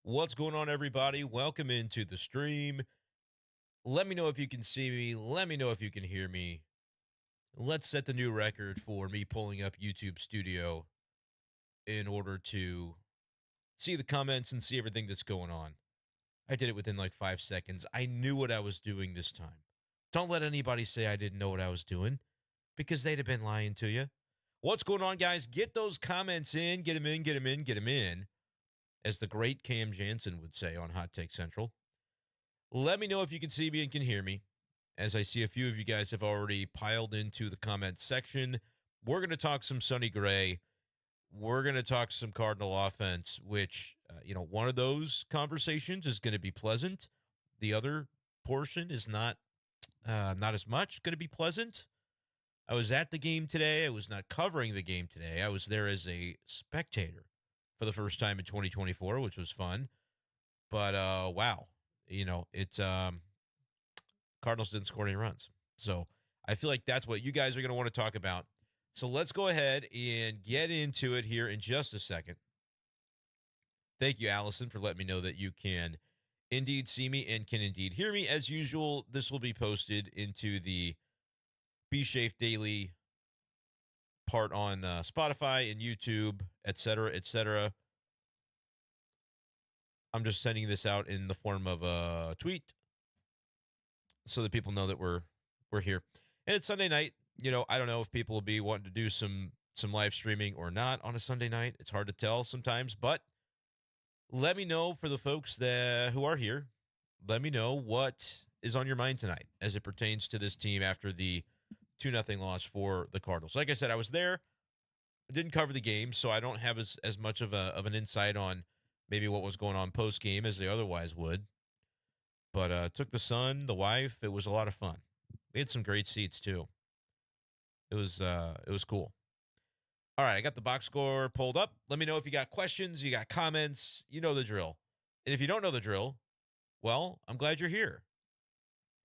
What's going on, everybody? Welcome into the stream. Let me know if you can see me. Let me know if you can hear me. Let's set the new record for me pulling up YouTube Studio in order to see the comments and see everything that's going on. I did it within like 5 seconds. I knew what I was doing this time. Don't let anybody say I didn't know what I was doing because they'd have been lying to you. What's going on, guys? Get those comments in. Get them in, get them in, get them in, as the great Cam Jansen would say on Hot Take Central. Let me know if you can see me and can hear me, as I see a few of you guys have already piled into the comments section. We're going to talk some Sonny Gray. We're going to talk some Cardinal offense, which, one of those conversations is going to be pleasant. The other portion is not as much going to be pleasant. I was at the game today. I was not covering the game today. I was there as a spectator for the first time in 2024, which was fun. But, wow. It's Cardinals didn't score any runs. So I feel like that's what you guys are going to want to talk about. So let's go ahead and get into it here in just a second. Thank you, Allison, for letting me know that you can indeed see me and can indeed hear me. As usual, this will be posted into the Be Safe Daily part on Spotify and YouTube, et cetera. I'm just sending this out in the form of a tweet so that people know that we're here. And it's Sunday night. I don't know if people will be wanting to do some live streaming or not on a Sunday night. It's hard to tell sometimes, but let me know, for the folks who are here, let me know what is on your mind tonight as it pertains to this team after the 2-0 loss for the Cardinals. Like I said, I was there. I didn't cover the game, so I don't have as much of an insight on maybe what was going on post-game as they otherwise would. But took the son, the wife. It was a lot of fun. We had some great seats too. It was cool. All right, I got the box score pulled up. Let me know if you got questions, you got comments. You know the drill. And if you don't know the drill, well, I'm glad you're here.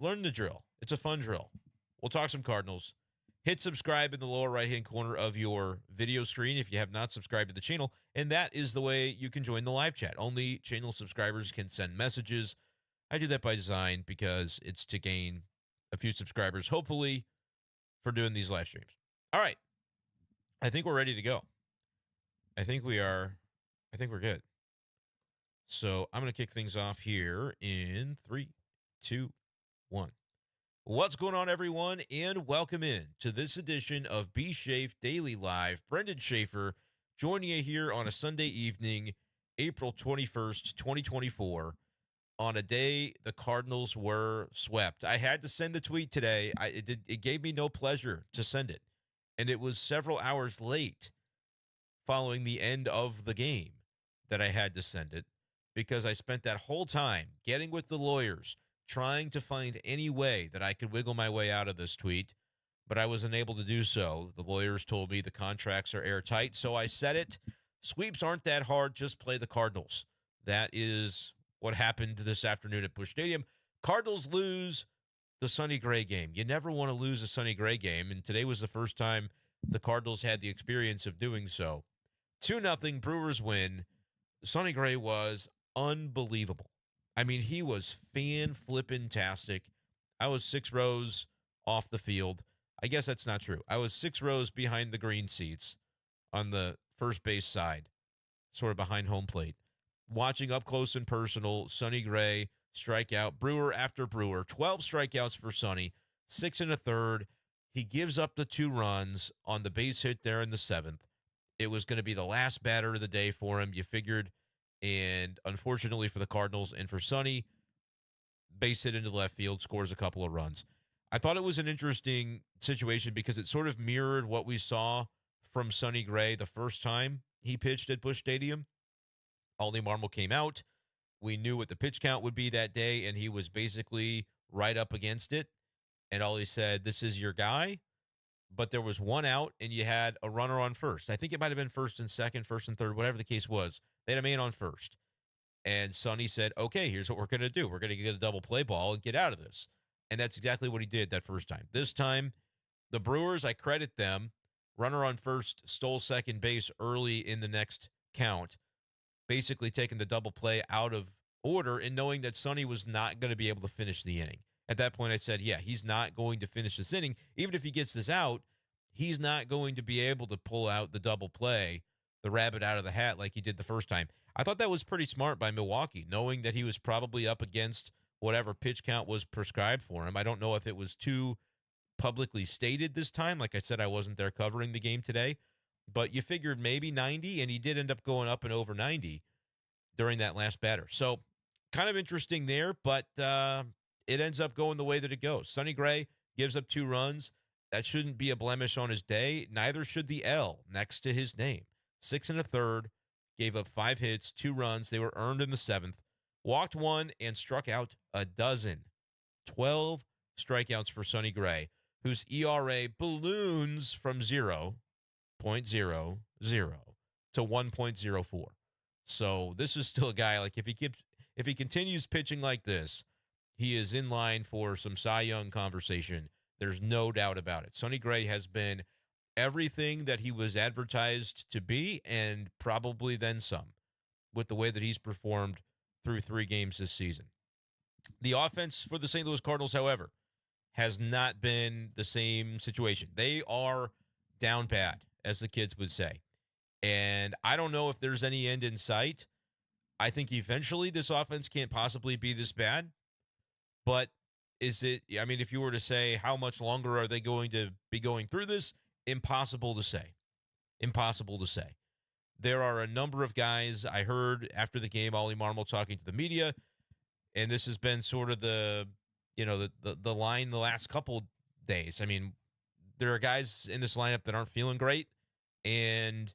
Learn the drill. It's a fun drill. We'll talk some Cardinals. Hit subscribe in the lower right-hand corner of your video screen if you have not subscribed to the channel, and that is the way you can join the live chat. Only channel subscribers can send messages. I do that by design because it's to gain a few subscribers, hopefully, for doing these live streams. All right. I think we're ready to go. I think we're good. So I'm going to kick things off here in 3, 2, 1. What's going on, everyone, and welcome in to this edition of Be Safe Daily Live. Brenden Schaeffer joining you here on a Sunday evening, April 21st, 2024, on a day the Cardinals were swept. I had to send the tweet today. It gave me no pleasure to send it, and it was several hours late following the end of the game that I had to send it, because I spent that whole time getting with the lawyers, trying to find any way that I could wiggle my way out of this tweet, but I was unable to do so. The lawyers told me the contracts are airtight, so I said it. Sweeps aren't that hard. Just play the Cardinals. That is what happened this afternoon at Busch Stadium. Cardinals lose the Sonny Gray game. You never want to lose a Sonny Gray game, and today was the first time the Cardinals had the experience of doing so. 2-0 Brewers win. Sonny Gray was unbelievable. I mean, he was fan-flippin-tastic. I was 6 rows off the field. I guess that's not true. I was 6 rows behind the green seats on the first base side, sort of behind home plate, watching up close and personal Sonny Gray strikeout, Brewer after Brewer, 12 strikeouts for Sonny, 6 1/3. He gives up the 2 runs on the base hit there in the 7th. It was going to be the last batter of the day for him, you figured. And unfortunately for the Cardinals and for Sonny, base hit into left field, scores a couple of runs. I thought it was an interesting situation because it sort of mirrored what we saw from Sonny Gray the first time he pitched at Busch Stadium. Ollie Marmol came out. We knew what the pitch count would be that day, and he was basically right up against it. And Ollie said, "This is your guy." But there was 1 out, and you had a runner on first. I think it might have been first and second, first and third, whatever the case was. They had a man on first. And Sonny said, "Okay, here's what we're going to do. We're going to get a double play ball and get out of this." And that's exactly what he did that first time. This time, the Brewers, I credit them. Runner on first, stole second base early in the next count. basically taking the double play out of order and knowing that Sonny was not going to be able to finish the inning. At that point, I said, yeah, he's not going to finish this inning. Even if he gets this out, he's not going to be able to pull out the double play, the rabbit out of the hat like he did the first time. I thought that was pretty smart by Milwaukee, knowing that he was probably up against whatever pitch count was prescribed for him. I don't know if it was too publicly stated this time. Like I said, I wasn't there covering the game today, but you figured maybe 90, and he did end up going up and over 90 during that last batter. So kind of interesting there, but it ends up going the way that it goes. Sonny Gray gives up 2 runs. That shouldn't be a blemish on his day. Neither should the L next to his name. 6 1/3, gave up 5 hits, 2 runs. They were earned in the 7th. Walked 1 and struck out a dozen. 12 strikeouts for Sonny Gray, whose ERA balloons from 0.00 to 1.04. So this is still a guy, like if he continues pitching like this, he is in line for some Cy Young conversation. There's no doubt about it. Sonny Gray has been everything that he was advertised to be, and probably then some, with the way that he's performed through 3 games this season. The offense for the St. Louis Cardinals, however, has not been the same situation. They are down bad, as the kids would say. And I don't know if there's any end in sight. I think eventually this offense can't possibly be this bad. But is it, I mean, if you were to say how much longer are they going to be going through this, impossible to say. Impossible to say. There are a number of guys. I heard after the game, Ollie Marmol talking to the media, and this has been sort of the line the last couple days. I mean, there are guys in this lineup that aren't feeling great, and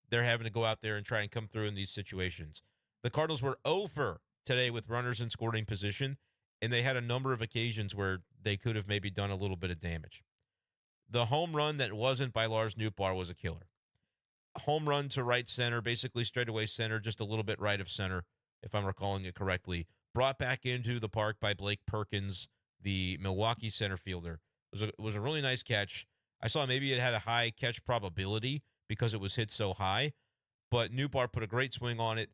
they're having to go out there and try and come through in these situations. The Cardinals were 0 for today with runners in scoring position, and they had a number of occasions where they could have maybe done a little bit of damage. The home run that wasn't by Lars Nootbaar was a killer. Home run to right center, basically straightaway center, just a little bit right of center, if I'm recalling it correctly. Brought back into the park by Blake Perkins, the Milwaukee center fielder. It was a really nice catch. I saw maybe it had a high catch probability because it was hit so high, but Nootbaar put a great swing on it.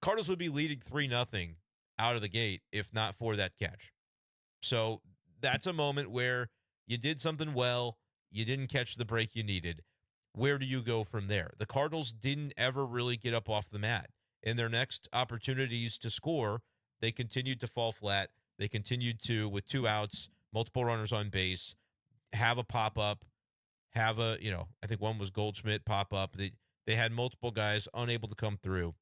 Cardinals would be leading 3-0 out of the gate if not for that catch. So that's a moment where you did something well, you didn't catch the break you needed. Where do you go from there? The Cardinals didn't ever really get up off the mat. In their next opportunities to score, they continued to fall flat. They continued to, with 2 outs, multiple runners on base, have a pop-up, have a, I think one was Goldschmidt pop-up. They had multiple guys unable to come through.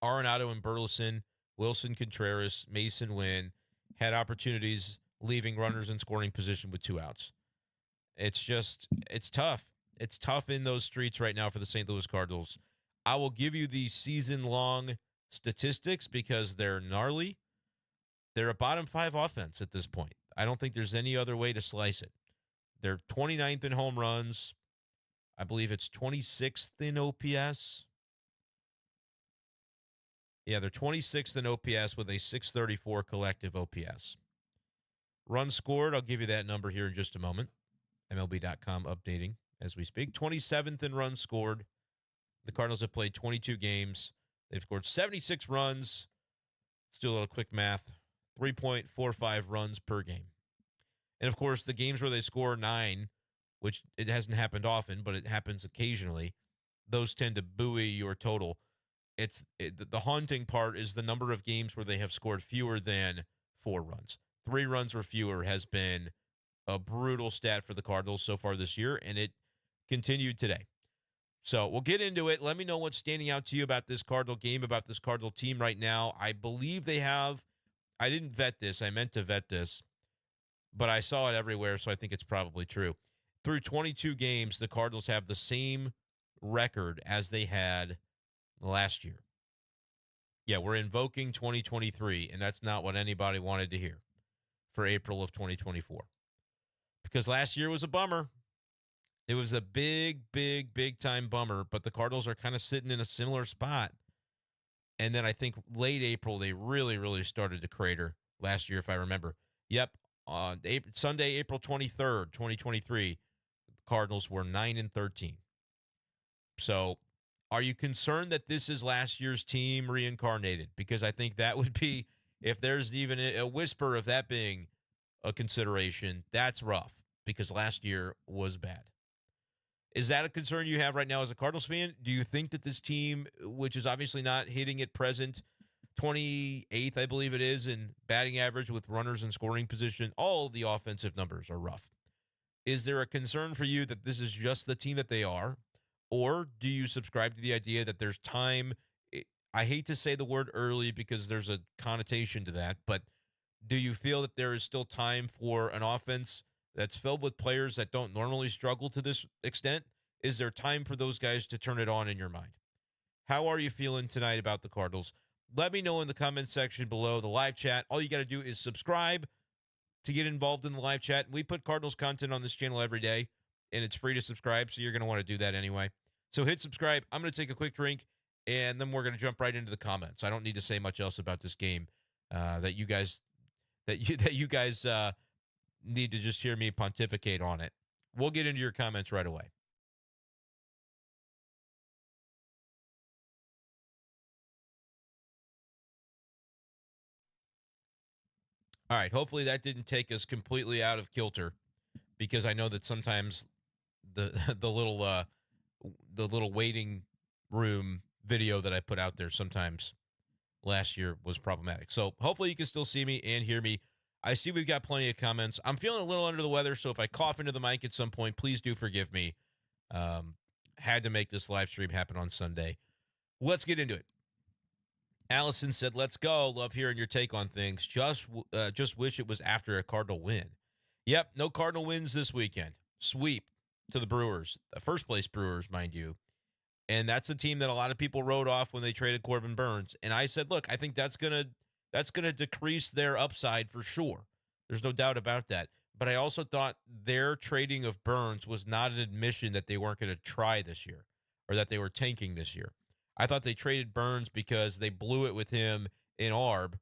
Arenado and Burleson, Wilson Contreras, Mason Wynn had opportunities leaving runners in scoring position with 2 outs. It's tough. It's tough in those streets right now for the St. Louis Cardinals. I will give you the season-long statistics because they're gnarly. They're a bottom 5 offense at this point. I don't think there's any other way to slice it. They're 29th in home runs. I believe it's 26th in OPS. Yeah, they're 26th in OPS with a 634 collective OPS. Runs scored, I'll give you that number here in just a moment. MLB.com updating as we speak. 27th in runs scored. The Cardinals have played 22 games. They've scored 76 runs. Let's do a little quick math. 3.45 runs per game. And, of course, the games where they score 9, which it hasn't happened often, but it happens occasionally, those tend to buoy your total. The haunting part is the number of games where they have scored fewer than 4 runs. 3 runs or fewer has been a brutal stat for the Cardinals so far this year, and it continued today. So we'll get into it. Let me know what's standing out to you about this Cardinal game, about this Cardinal team right now. I believe they have, I didn't vet this. I meant to vet this, but I saw it everywhere, so I think it's probably true. Through 22 games, the Cardinals have the same record as they had last year. Yeah, we're invoking 2023, and that's not what anybody wanted to hear for April of 2024. Because last year was a bummer. It was a big, big, big time bummer, but the Cardinals are kind of sitting in a similar spot. And then I think late April, they really, really started to crater last year, if I remember. Yep, on Sunday, April 23rd, 2023, the Cardinals were 9-13. So Are you concerned that this is last year's team reincarnated? Because I think that would be, if there's even a whisper of that being a consideration, that's rough because last year was bad. Is that a concern you have right now as a Cardinals fan? Do you think that this team, which is obviously not hitting at present, 28th, I believe it is, in batting average with runners in scoring position, all the offensive numbers are rough. Is there a concern for you that this is just the team that they are? Or do you subscribe to the idea that there's time? I hate to say the word early because there's a connotation to that, but do you feel that there is still time for an offense that's filled with players that don't normally struggle to this extent? Is there time for those guys to turn it on in your mind? How are you feeling tonight about the Cardinals? Let me know in the comment section below the live chat. All you got to do is subscribe to get involved in the live chat. We put Cardinals content on this channel every day, and it's free to subscribe, so you're going to want to do that anyway. So hit subscribe. I'm going to take a quick drink, and then we're going to jump right into the comments. I don't need to say much else about this game that you guys need to just hear me pontificate on it. We'll get into your comments right away. All right, hopefully that didn't take us completely out of kilter, because I know that sometimes the the little waiting room video that I put out there sometimes last year was problematic. So hopefully you can still see me and hear me. I see we've got plenty of comments. I'm feeling a little under the weather, so if I cough into the mic at some point, please do forgive me. Had to make this live stream happen on Sunday. Let's get into it. Allison said, let's go. Love hearing your take on things. Just wish it was after a Cardinal win. Yep, no Cardinal wins this weekend. Sweep to the Brewers, the first place Brewers, mind you. And that's a team that a lot of people wrote off when they traded Corbin Burnes. And I said, look, I think that's gonna decrease their upside for sure. There's no doubt about that. But I also thought their trading of Burnes was not an admission that they weren't going to try this year or that they were tanking this year. I thought they traded Burnes because they blew it with him in ARB,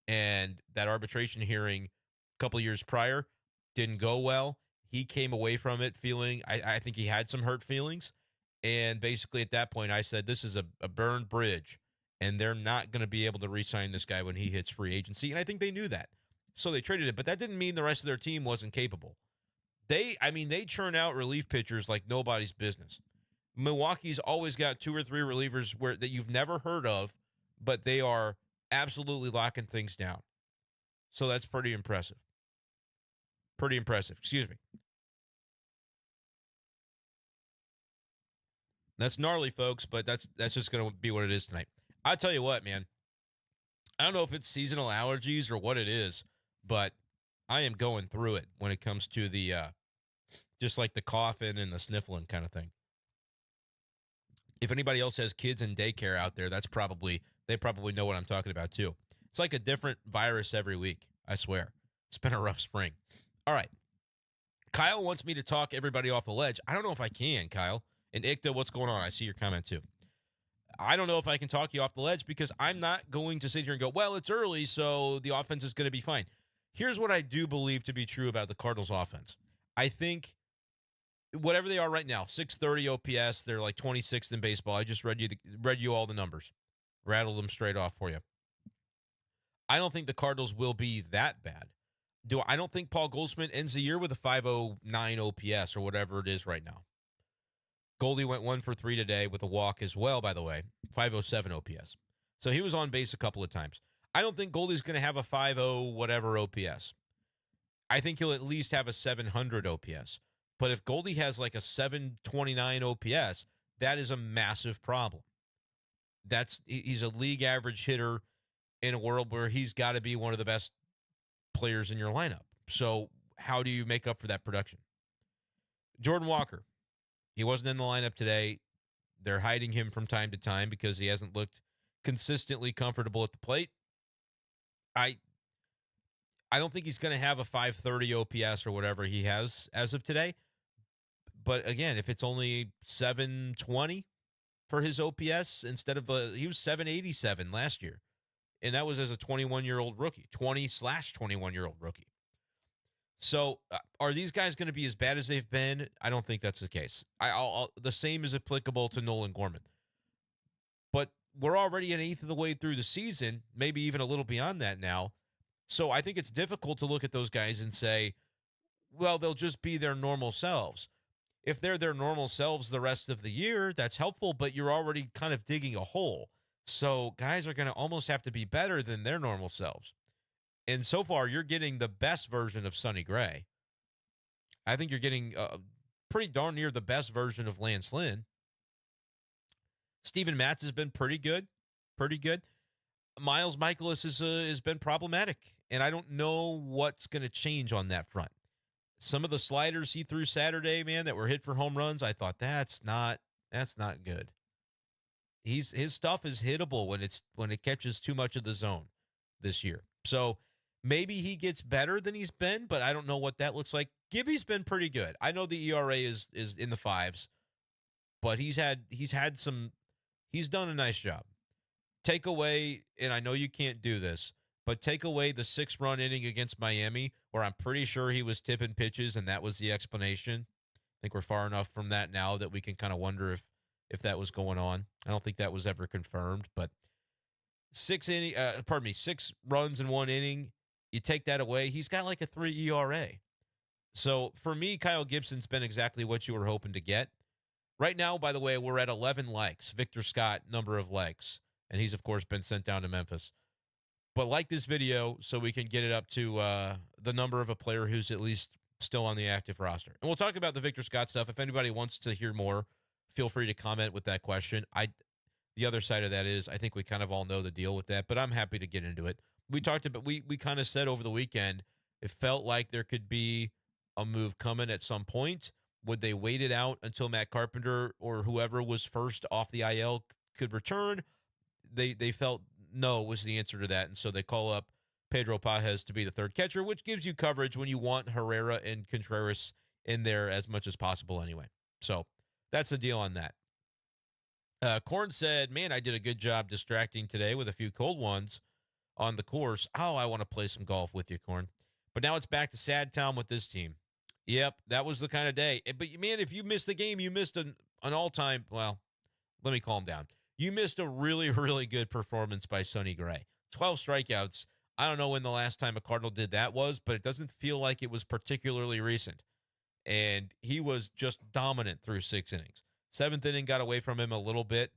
and that arbitration hearing a couple years prior didn't go well. He came away from it feeling, I think he had some hurt feelings. And basically at that point, I said, this is a burned bridge, and they're not going to be able to re-sign this guy when he hits free agency. And I think they knew that. So they traded it, but that didn't mean the rest of their team wasn't capable. They churn out relief pitchers like nobody's business. Milwaukee's always got 2 or 3 relievers that you've never heard of, but they are absolutely locking things down. So that's pretty impressive. Pretty impressive. Excuse me. That's gnarly, folks, but that's just going to be what it is tonight. I tell you what, man. I don't know if it's seasonal allergies or what it is, but I am going through it when it comes to the just like the coughing and the sniffling kind of thing. If anybody else has kids in daycare out there, they probably know what I'm talking about too. It's like a different virus every week, I swear. It's been a rough spring. All right. Kyle wants me to talk everybody off the ledge. I don't know if I can, Kyle. And Ikta, what's going on? I see your comment too. I don't know if I can talk you off the ledge because I'm not going to sit here and go, well, it's early, so the offense is going to be fine. Here's what I do believe to be true about the Cardinals offense. I think whatever they are right now, 630 OPS, they're like 26th in baseball. I just read you all the numbers, rattled them straight off for you. I don't think the Cardinals will be that bad. I don't think Paul Goldschmidt ends the year with a 509 OPS or whatever it is right now. Goldie went 1 for 3 today with a walk as well, by the way, 507 OPS. So he was on base a couple of times. I don't think Goldie's going to have a 50 whatever OPS. I think he'll at least have a 700 OPS. But if Goldie has like a 729 OPS, that is a massive problem. He's a league average hitter in a world where he's got to be one of the best players in your lineup. So how do you make up for that production? Jordan Walker. He wasn't in the lineup today. They're hiding him from time to time because he hasn't looked consistently comfortable at the plate. I don't think he's going to have a 530 OPS or whatever he has as of today. But again, if it's only 720 for his OPS instead of he was 787 last year. And that was as a 21-year-old rookie, 20/21-year-old rookie. So are these guys going to be as bad as they've been? I don't think that's the case. The same is applicable to Nolan Gorman. we're already an eighth of the way through the season, maybe even a little beyond that now. So I think it's difficult to look at those guys and say, well, they'll just be their normal selves. If they're their normal selves the rest of the year, that's helpful, but you're already kind of digging a hole. So guys are going to almost have to be better than their normal selves. And so far, you're getting the best version of Sonny Gray. I think you're getting pretty darn near the best version of Lance Lynn. Steven Matz has been pretty good. Pretty good. Miles Michaelis has been problematic, and I don't know what's going to change on that front. Some of the sliders he threw Saturday, man, that were hit for home runs, I thought that's not good. His stuff is hittable when it catches too much of the zone this year. So maybe he gets better than he's been, but I don't know what that looks like. Gibby's been pretty good. I know the ERA is in the fives, but he's done a nice job. Take away, and I know you can't do this, but take away the 6-run inning against Miami, where I'm pretty sure he was tipping pitches, and that was the explanation. I think we're far enough from that now that we can kind of wonder if that was going on. I don't think that was ever confirmed, but 6 runs in 1 inning, you take that away, he's got like a 3 ERA. So for me, Kyle Gibson's been exactly what you were hoping to get. Right now, by the way, we're at 11 likes. Victor Scott, number of likes. And he's, of course, been sent down to Memphis. But like this video so we can get it up to the number of a player who's at least still on the active roster. And we'll talk about the Victor Scott stuff. If anybody wants to hear more, feel free to comment with that question. The other side of that is I think we kind of all know the deal with that, but I'm happy to get into it. We kind of said over the weekend it felt like there could be a move coming at some point. Would they wait it out until Matt Carpenter or whoever was first off the IL could return? They felt no was the answer to that, and so they call up Pedro Pages to be the third catcher, which gives you coverage when you want Herrera and Contreras in there as much as possible anyway. So that's the deal on that. Korn said, man, I did a good job distracting today with a few cold ones on the course. Oh, I want to play some golf with you, Korn. But now it's back to sad town with this team. Yep, that was the kind of day. But, man, if you missed the game, you missed an all-time, well, let me calm down. You missed a really, really good performance by Sonny Gray. 12 strikeouts. I don't know when the last time a Cardinal did that was, but it doesn't feel like it was particularly recent. And he was just dominant through 6 innings. 7th inning got away from him a little bit,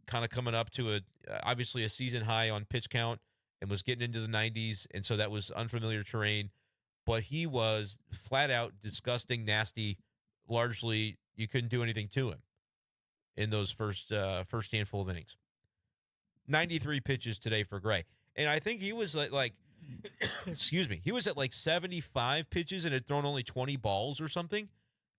kind of coming up to obviously a season high on pitch count and was getting into the 90s, and so that was unfamiliar terrain. But he was flat out disgusting, nasty. Largely, you couldn't do anything to him in those first handful of innings. 93 pitches today for Gray. And I think he was like excuse me, he was at like 75 pitches and had thrown only 20 balls or something.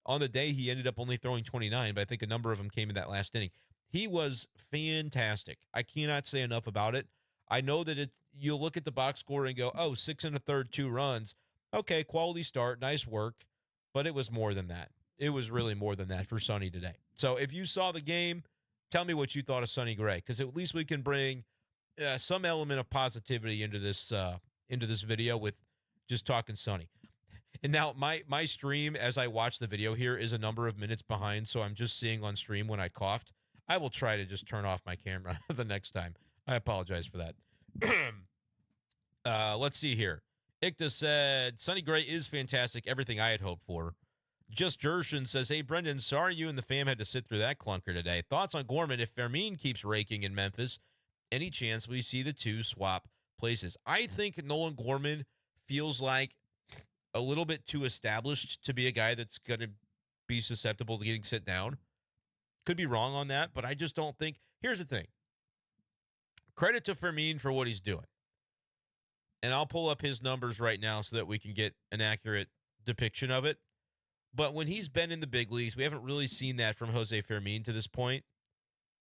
On the day, he ended up only throwing 29, but I think a number of them came in that last inning. He was fantastic. I cannot say enough about it. I know that you'll look at the box score and go, oh, 6 1/3, 2 runs. Okay, quality start, nice work, but it was more than that. It was really more than that for Sonny today. So if you saw the game, tell me what you thought of Sonny Gray, because at least we can bring some element of positivity into this video with just talking Sonny. And now my stream, as I watch the video here, is a number of minutes behind, so I'm just seeing on stream when I coughed. I will try to just turn off my camera the next time. I apologize for that. Let's see here. Ikta said, Sonny Gray is fantastic, everything I had hoped for. Just Jershon says, hey, Brenden, sorry you and the fam had to sit through that clunker today. Thoughts on Gorman if Fermin keeps raking in Memphis? Any chance we see the two swap places? I think Nolan Gorman feels like a little bit too established to be a guy that's going to be susceptible to getting sit down. Could be wrong on that, but I just don't think. Here's the thing. Credit to Fermin for what he's doing. And I'll pull up his numbers right now so that we can get an accurate depiction of it. But when he's been in the big leagues, we haven't really seen that from Jose Fermin to this point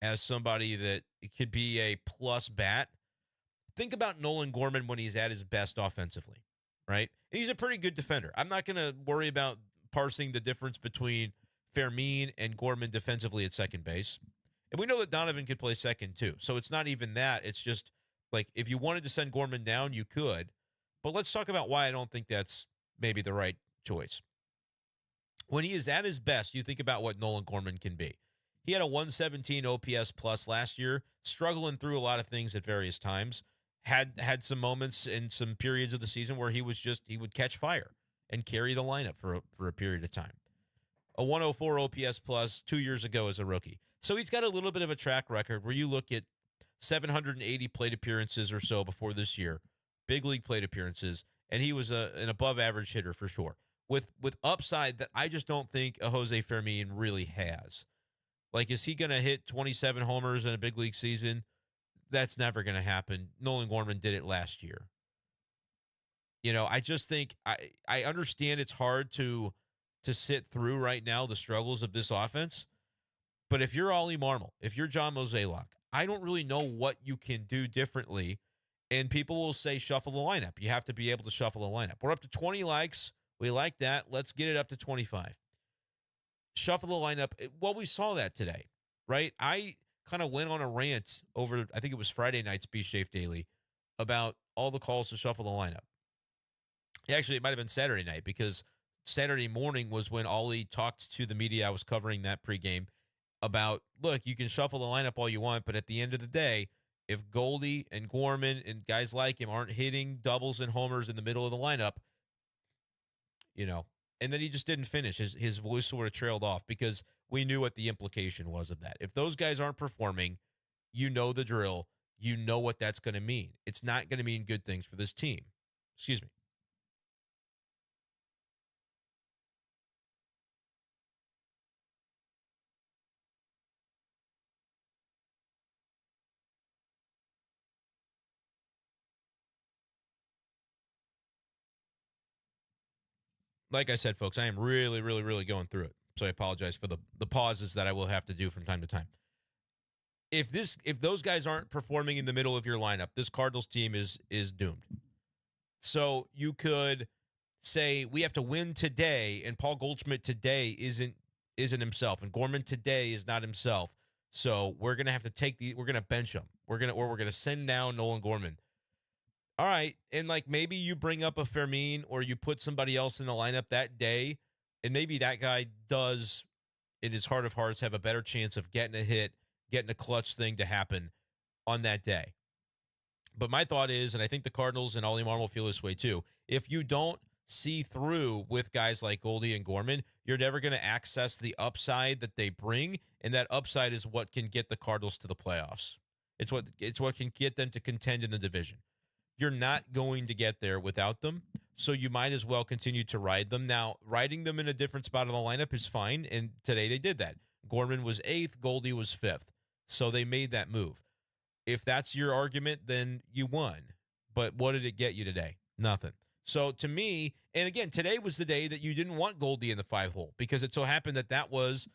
as somebody that could be a plus bat. Think about Nolan Gorman when he's at his best offensively, right? And he's a pretty good defender. I'm not going to worry about parsing the difference between Fermin and Gorman defensively at second base. And we know that Donovan could play second too. So it's not even that. It's just like if you wanted to send Gorman down, you could. But let's talk about why I don't think that's maybe the right choice. When he is at his best, you think about what Nolan Gorman can be. He had a 117 OPS plus last year, struggling through a lot of things at various times. Had some moments in some periods of the season where he would catch fire and carry the lineup for a period of time. A 104 OPS plus 2 years ago as a rookie. So he's got a little bit of a track record where you look at 780 plate appearances or so before this year, big league plate appearances, and he was an above average hitter for sure. With upside that I just don't think a Jose Fermin really has. Like, is he going to hit 27 homers in a big league season? That's never going to happen. Nolan Gorman did it last year. I just think I understand it's hard to sit through right now the struggles of this offense. But if you're Ollie Marmol, if you're John Mozeliak, I don't really know what you can do differently. And people will say shuffle the lineup. You have to be able to shuffle the lineup. We're up to 20 likes. We like that. Let's get it up to 25. Shuffle the lineup. Well, we saw that today, right? I kind of went on a rant over, I think it was Friday night's Busch Stadium Daily, about all the calls to shuffle the lineup. Actually, it might have been Saturday night because Saturday morning was when Ollie talked to the media. I was covering that pregame about, look, you can shuffle the lineup all you want, but at the end of the day, if Goldie and Gorman and guys like him aren't hitting doubles and homers in the middle of the lineup, and then he just didn't finish. His voice sort of trailed off because we knew what the implication was of that. If those guys aren't performing, you know the drill. You know what that's going to mean. It's not going to mean good things for this team. Excuse me. Like I said, folks, I am really, really, really going through it. So I apologize for the pauses that I will have to do from time to time. If those guys aren't performing in the middle of your lineup, this Cardinals team is doomed. So you could say we have to win today, and Paul Goldschmidt today isn't himself, and Gorman today is not himself. So we're gonna have to we're gonna bench him. We're gonna send down Nolan Gorman. All right, and like maybe you bring up a Fermin or you put somebody else in the lineup that day, and maybe that guy does, in his heart of hearts, have a better chance of getting a hit, getting a clutch thing to happen on that day. But my thought is, and I think the Cardinals and Ollie Marmol feel this way too, if you don't see through with guys like Goldie and Gorman, you're never going to access the upside that they bring, and that upside is what can get the Cardinals to the playoffs. It's what can get them to contend in the division. You're not going to get there without them, so you might as well continue to ride them. Now, riding them in a different spot of the lineup is fine, and today they did that. Gorman was 8th, Goldie was 5th, so they made that move. If that's your argument, then you won. But what did it get you today? Nothing. So to me, and again, today was the day that you didn't want Goldie in the 5-hole because it so happened that was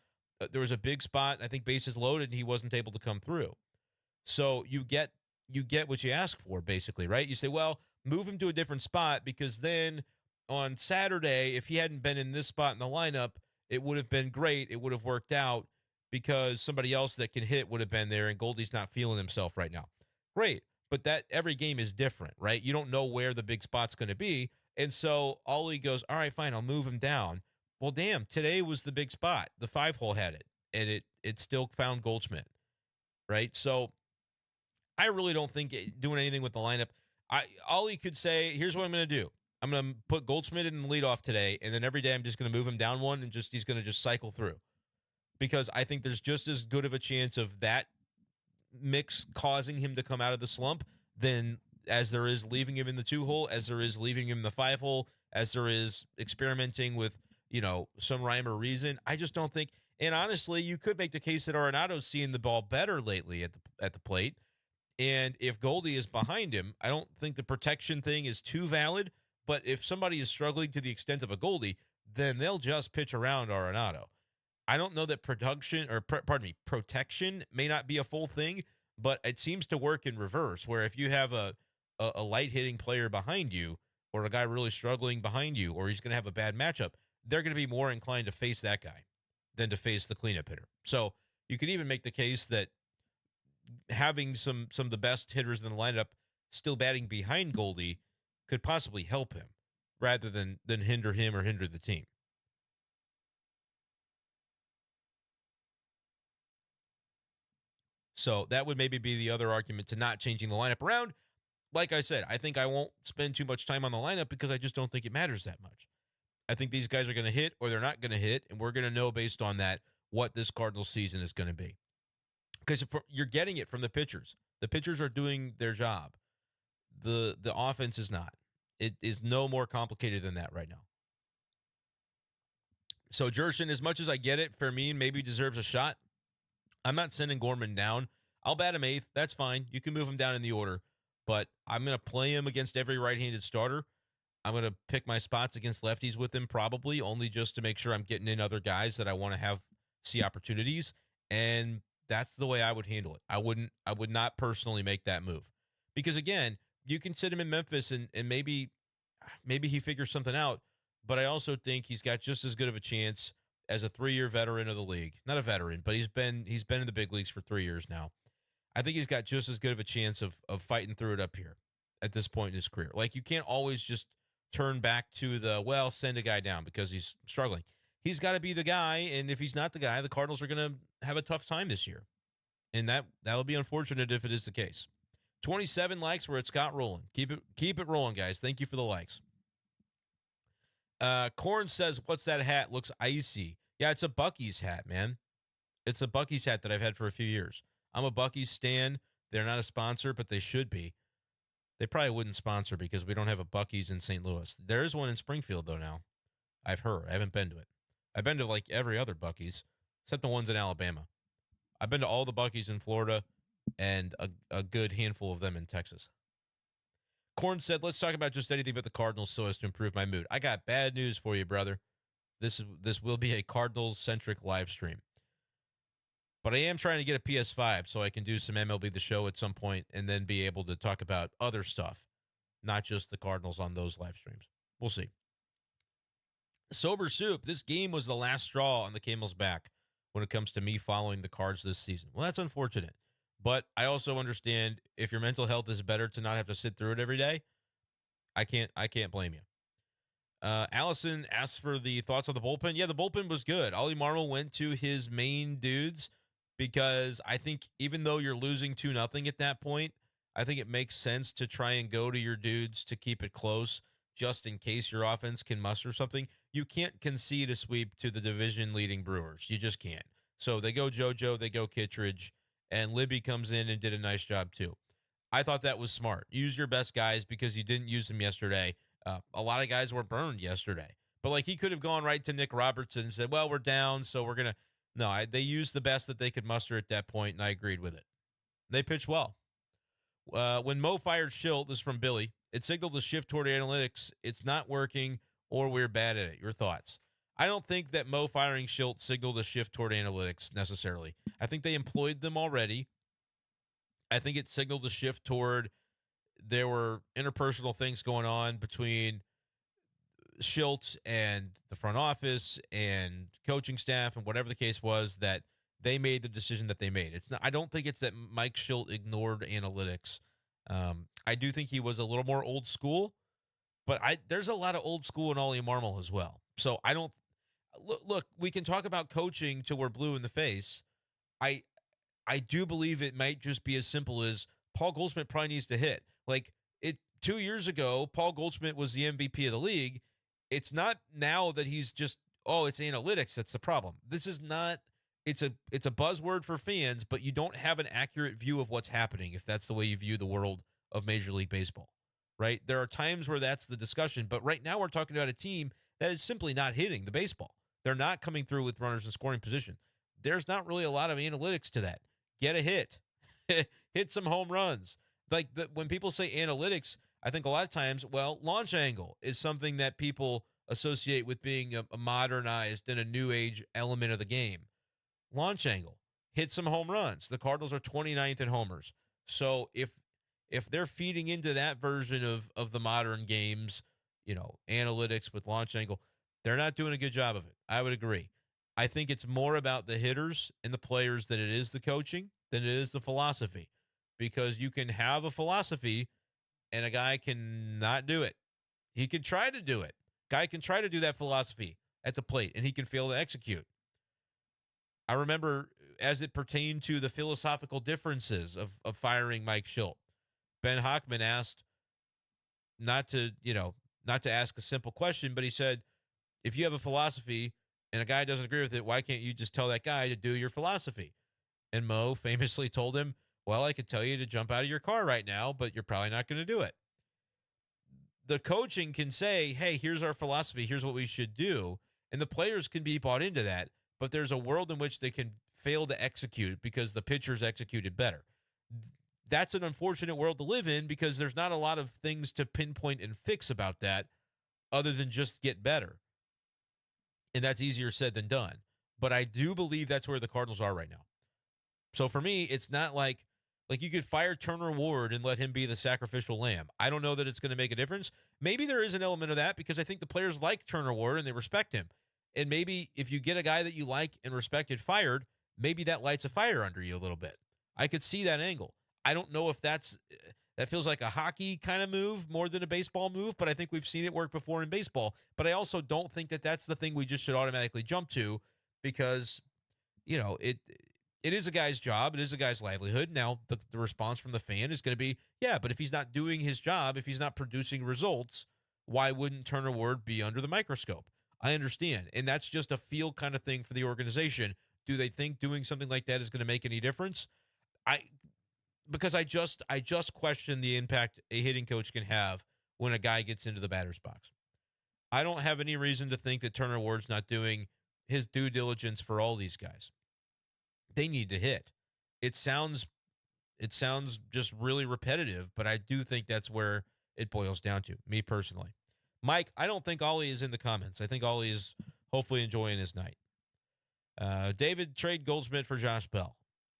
there was a big spot, I think bases loaded, and he wasn't able to come through. So you get what you ask for, basically, right? You say, well, move him to a different spot because then on Saturday, if he hadn't been in this spot in the lineup, it would have been great. It would have worked out because somebody else that can hit would have been there, and Goldie's not feeling himself right now. Great, but that every game is different, right? You don't know where the big spot's going to be, and so Ollie goes, all right, fine, I'll move him down. Well, damn, today was the big spot. The 5-hole had it, and it still found Goldschmidt, right? So I really don't think doing anything with the lineup. Ollie could say, here's what I'm going to do. I'm going to put Goldschmidt in the leadoff today, and then every day I'm just going to move him down one, and he's going to just cycle through. Because I think there's just as good of a chance of that mix causing him to come out of the slump than as there is leaving him in the 2-hole, as there is leaving him in the 5-hole, as there is experimenting with, some rhyme or reason. I just don't think, and honestly, you could make the case that Arenado's seeing the ball better lately at the plate. And if Goldie is behind him, I don't think the protection thing is too valid. But if somebody is struggling to the extent of a Goldie, then they'll just pitch around Arenado. I don't know that protection may not be a full thing, but it seems to work in reverse, where if you have a light-hitting player behind you or a guy really struggling behind you or he's going to have a bad matchup, they're going to be more inclined to face that guy than to face the cleanup hitter. So you could even make the case that having some of the best hitters in the lineup still batting behind Goldie could possibly help him rather than hinder him or hinder the team. So that would maybe be the other argument to not changing the lineup around. Like I said, I think I won't spend too much time on the lineup because I just don't think it matters that much. I think these guys are going to hit or they're not going to hit, and we're going to know based on that what this Cardinals season is going to be. Because you're getting it from the pitchers. The pitchers are doing their job. The offense is not. It is no more complicated than that right now. So Jerson, as much as I get it, Fermin maybe deserves a shot. I'm not sending Gorman down. I'll bat him 8th. That's fine. You can move him down in the order. But I'm going to play him against every right-handed starter. I'm going to pick my spots against lefties with him probably, only just to make sure I'm getting in other guys that I want to see opportunities. And that's the way I would handle it. I would not personally make that move. Because, again, you can sit him in Memphis and maybe he figures something out. But I also think he's got just as good of a chance as a 3-year veteran of the league. Not a veteran, but he's been in the big leagues for 3 years now. I think he's got just as good of a chance of fighting through it up here at this point in his career. Like, you can't always just turn back to send a guy down because he's struggling. He's got to be the guy, and if he's not the guy, the Cardinals are going to have a tough time this year. And that'll be unfortunate if it is the case. 27 likes. We're at Scott Rowland. Keep it rolling, guys. Thank you for the likes. Corn says, what's that hat? Looks icy. Yeah, it's a Buc-ee's hat, man. It's a Buc-ee's hat that I've had for a few years. I'm a Buc-ee's stan. They're not a sponsor, but they should be. They probably wouldn't sponsor because we don't have a Buc-ee's in St. Louis. There is one in Springfield, though, now. I've heard. I haven't been to it. I've been to, like, every other Buc-ee's, except the ones in Alabama. I've been to all the Buc-ee's in Florida and a good handful of them in Texas. Corn said, let's talk about just anything but the Cardinals so as to improve my mood. I got bad news for you, brother. This will be a Cardinals-centric live stream. But I am trying to get a PS5 so I can do some MLB The Show at some point and then be able to talk about other stuff, not just the Cardinals on those live streams. We'll see. Sober Soup, this game was the last straw on the camel's back when it comes to me following the Cards this season. Well, that's unfortunate. But I also understand if your mental health is better to not have to sit through it every day, I can't blame you. Allison asked for the thoughts on the bullpen. Yeah, the bullpen was good. Ollie Marmol went to his main dudes because I think even though you're losing 2-0 at that point, I think it makes sense to try and go to your dudes to keep it close just in case your offense can muster something. You can't concede a sweep to the division-leading Brewers. You just can't. So they go JoJo, they go Kittredge, and Libby comes in and did a nice job too. I thought that was smart. Use your best guys because you didn't use them yesterday. A lot of guys were burned yesterday. But, like, he could have gone right to Nick Robertson and said, well, we're down, so we're going to – no, they used the best that they could muster at that point, and I agreed with it. They pitched well. When Mo fired Schilt, this is from Billy, it signaled a shift toward analytics. It's not working or we're bad at it. Your thoughts? I don't think that Mo firing Schilt signaled a shift toward analytics necessarily. I think they employed them already. I think it signaled a shift toward there were interpersonal things going on between Schilt and the front office and coaching staff and whatever the case was that they made the decision that they made. It's not. I don't think it's that Mike Schilt ignored analytics. I do think he was a little more old school, but there's a lot of old school in Ollie Marmol as well. So I don't look. We can talk about coaching till we're blue in the face. I do believe it might just be as simple as Paul Goldschmidt probably needs to hit. Like 2 years ago, Paul Goldschmidt was the MVP of the league. It's not now that he's just, it's analytics that's the problem. This is not, it's a buzzword for fans, but you don't have an accurate view of what's happening if that's the way you view the world of Major League Baseball, right? There are times where that's the discussion, but right now we're talking about a team that is simply not hitting the baseball. They're not coming through with runners in scoring position. There's not really a lot of analytics to that. Get a hit. Hit some home runs. Like when people say analytics, I think a lot of times, launch angle is something that people associate with being a modernized and a new age element of the game. Launch angle. Hit some home runs. The Cardinals are 29th in homers. So if they're feeding into that version of the modern games, analytics with launch angle, they're not doing a good job of it. I would agree. I think it's more about the hitters and the players than it is the coaching, than it is the philosophy. Because you can have a philosophy and a guy can not do it. He can try to do it. Guy can try to do that philosophy at the plate, and he can fail to execute. I remember as it pertained to the philosophical differences of firing Mike Schilt. Ben Hockman asked not to ask a simple question, but he said, if you have a philosophy and a guy doesn't agree with it, why can't you just tell that guy to do your philosophy? And Mo famously told him, well, I could tell you to jump out of your car right now, but you're probably not going to do it. The coaching can say, hey, here's our philosophy. Here's what we should do. And the players can be bought into that. But there's a world in which they can fail to execute because the pitchers executed better. That's an unfortunate world to live in because there's not a lot of things to pinpoint and fix about that other than just get better. And that's easier said than done. But I do believe that's where the Cardinals are right now. So for me, it's not like you could fire Turner Ward and let him be the sacrificial lamb. I don't know that it's going to make a difference. Maybe there is an element of that because I think the players like Turner Ward and they respect him. And maybe if you get a guy that you like and respected fired, maybe that lights a fire under you a little bit. I could see that angle. I don't know if that feels like a hockey kind of move more than a baseball move, but I think we've seen it work before in baseball. But I also don't think that that's the thing we just should automatically jump to because, it is a guy's job. It is a guy's livelihood. Now, the response from the fan is going to be, yeah, but if he's not doing his job, if he's not producing results, why wouldn't Turner Ward be under the microscope? I understand. And that's just a feel kind of thing for the organization. Do they think doing something like that is going to make any difference? Because I just question the impact a hitting coach can have when a guy gets into the batter's box. I don't have any reason to think that Turner Ward's not doing his due diligence for all these guys. They need to hit. It sounds just really repetitive, but I do think that's where it boils down to, me personally. Mike, I don't think Ollie is in the comments. I think Ollie is hopefully enjoying his night. David, trade Goldschmidt for Josh Bell.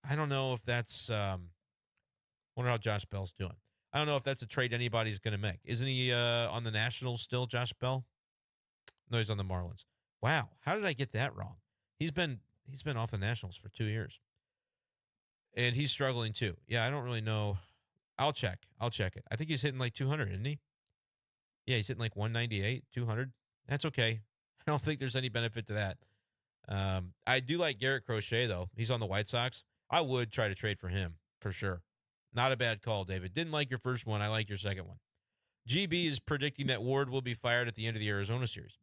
I don't know if that's wonder how Josh Bell's doing. I don't know if that's a trade anybody's going to make. Isn't he on the Nationals still, Josh Bell? No, he's on the Marlins. Wow, how did I get that wrong? He's been off the Nationals for 2 years. And he's struggling too. Yeah, I don't really know. I'll check it. I think he's hitting like 200, isn't he? Yeah, he's hitting like 198, 200. That's okay. I don't think there's any benefit to that. I do like Garrett Crochet, though. He's on the White Sox. I would try to trade for him, for sure. Not a bad call, David. Didn't like your first one. I like your second one. GB is predicting that Ward will be fired at the end of the Arizona series.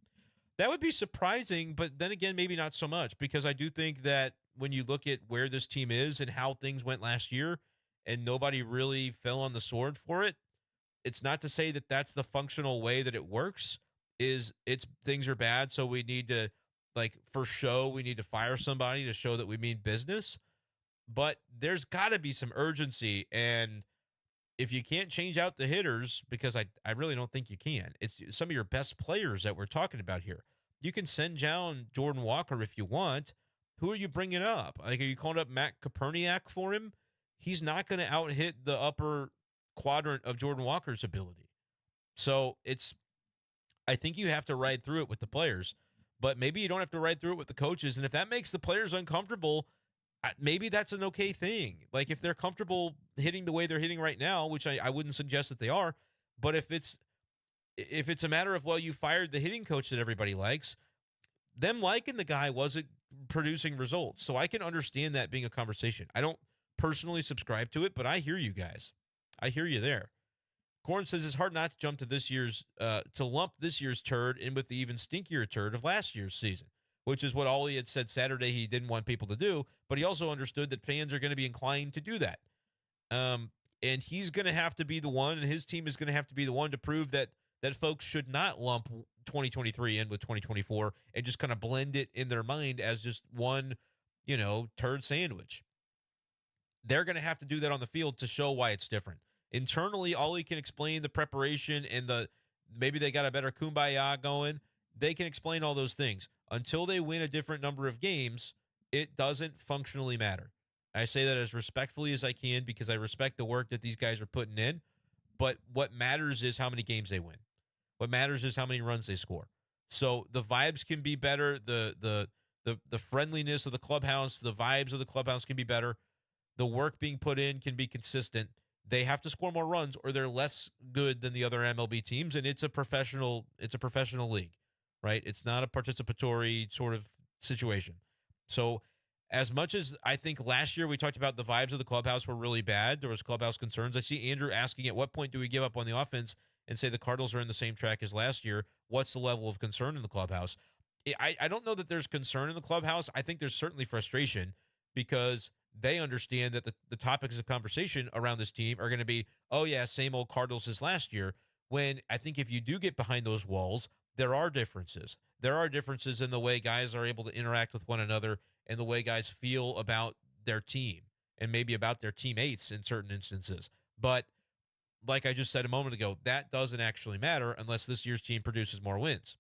That would be surprising, but then again, maybe not so much, because I do think that when you look at where this team is and how things went last year and nobody really fell on the sword for it, it's not to say that that's the functional way that it works. Things are bad, so we need to, for show, we need to fire somebody to show that we mean business. But there's got to be some urgency, and if you can't change out the hitters, because I really don't think you can, it's some of your best players that we're talking about here. You can send down Jordan Walker if you want. Who are you bringing up? Are you calling up Matt Koperniak for him? He's not going to out-hit the upper quadrant of Jordan Walker's ability. So I think you have to ride through it with the players, but maybe you don't have to ride through it with the coaches. And if that makes the players uncomfortable, maybe that's an okay thing. If they're comfortable hitting the way they're hitting right now, which I wouldn't suggest that they are, but if it's a matter of, well, you fired the hitting coach that everybody likes, them liking the guy wasn't producing results. So I can understand that being a conversation. I don't personally subscribe to it, but I hear you guys. I hear you there. Corn says it's hard not to jump to to lump this year's turd in with the even stinkier turd of last year's season, which is what Ollie had said Saturday he didn't want people to do, but he also understood that fans are going to be inclined to do that. And he's going to have to be the one, and his team is going to have to be the one to prove that folks should not lump 2023 in with 2024 and just kind of blend it in their mind as just one, turd sandwich. They're going to have to do that on the field to show why it's different. Internally, Ollie can explain the preparation and maybe they got a better kumbaya going. They can explain all those things. Until they win a different number of games, it doesn't functionally matter. I say that as respectfully as I can because I respect the work that these guys are putting in. But what matters is how many games they win. What matters is how many runs they score. So the vibes can be better. The friendliness of the clubhouse, the vibes of the clubhouse can be better. The work being put in can be consistent. They have to score more runs or they're less good than the other MLB teams, and it's a professional league, right? It's not a participatory sort of situation. So as much as I think last year we talked about the vibes of the clubhouse were really bad, there was clubhouse concerns. I see Andrew asking, at what point do we give up on the offense and say the Cardinals are in the same track as last year? What's the level of concern in the clubhouse? I don't know that there's concern in the clubhouse. I think there's certainly frustration because they understand that the topics of conversation around this team are going to be, oh, yeah, same old Cardinals as last year. When I think if you do get behind those walls, there are differences. There are differences in the way guys are able to interact with one another and the way guys feel about their team and maybe about their teammates in certain instances. But like I just said a moment ago, that doesn't actually matter unless this year's team produces more wins.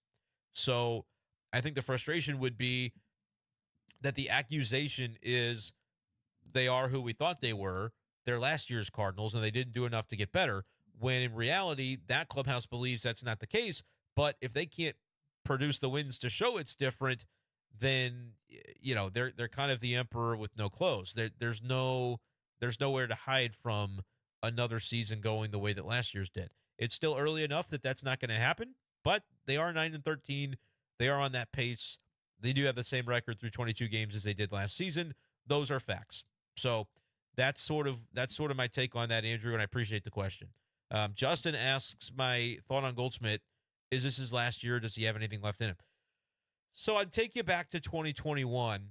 So I think the frustration would be that the accusation is they are who we thought they were. They're last year's Cardinals, and they didn't do enough to get better, when in reality, that clubhouse believes that's not the case. But if they can't produce the wins to show it's different, then they're kind of the emperor with no clothes. There's nowhere to hide from another season going the way that last year's did. It's still early enough that that's not going to happen, but they are 9-13. They are on that pace. They do have the same record through 22 games as they did last season. Those are facts. So that's sort of my take on that, Andrew, and I appreciate the question. Justin asks my thought on Goldschmidt. Is this his last year? Does he have anything left in him? So I'd take you back to 2021.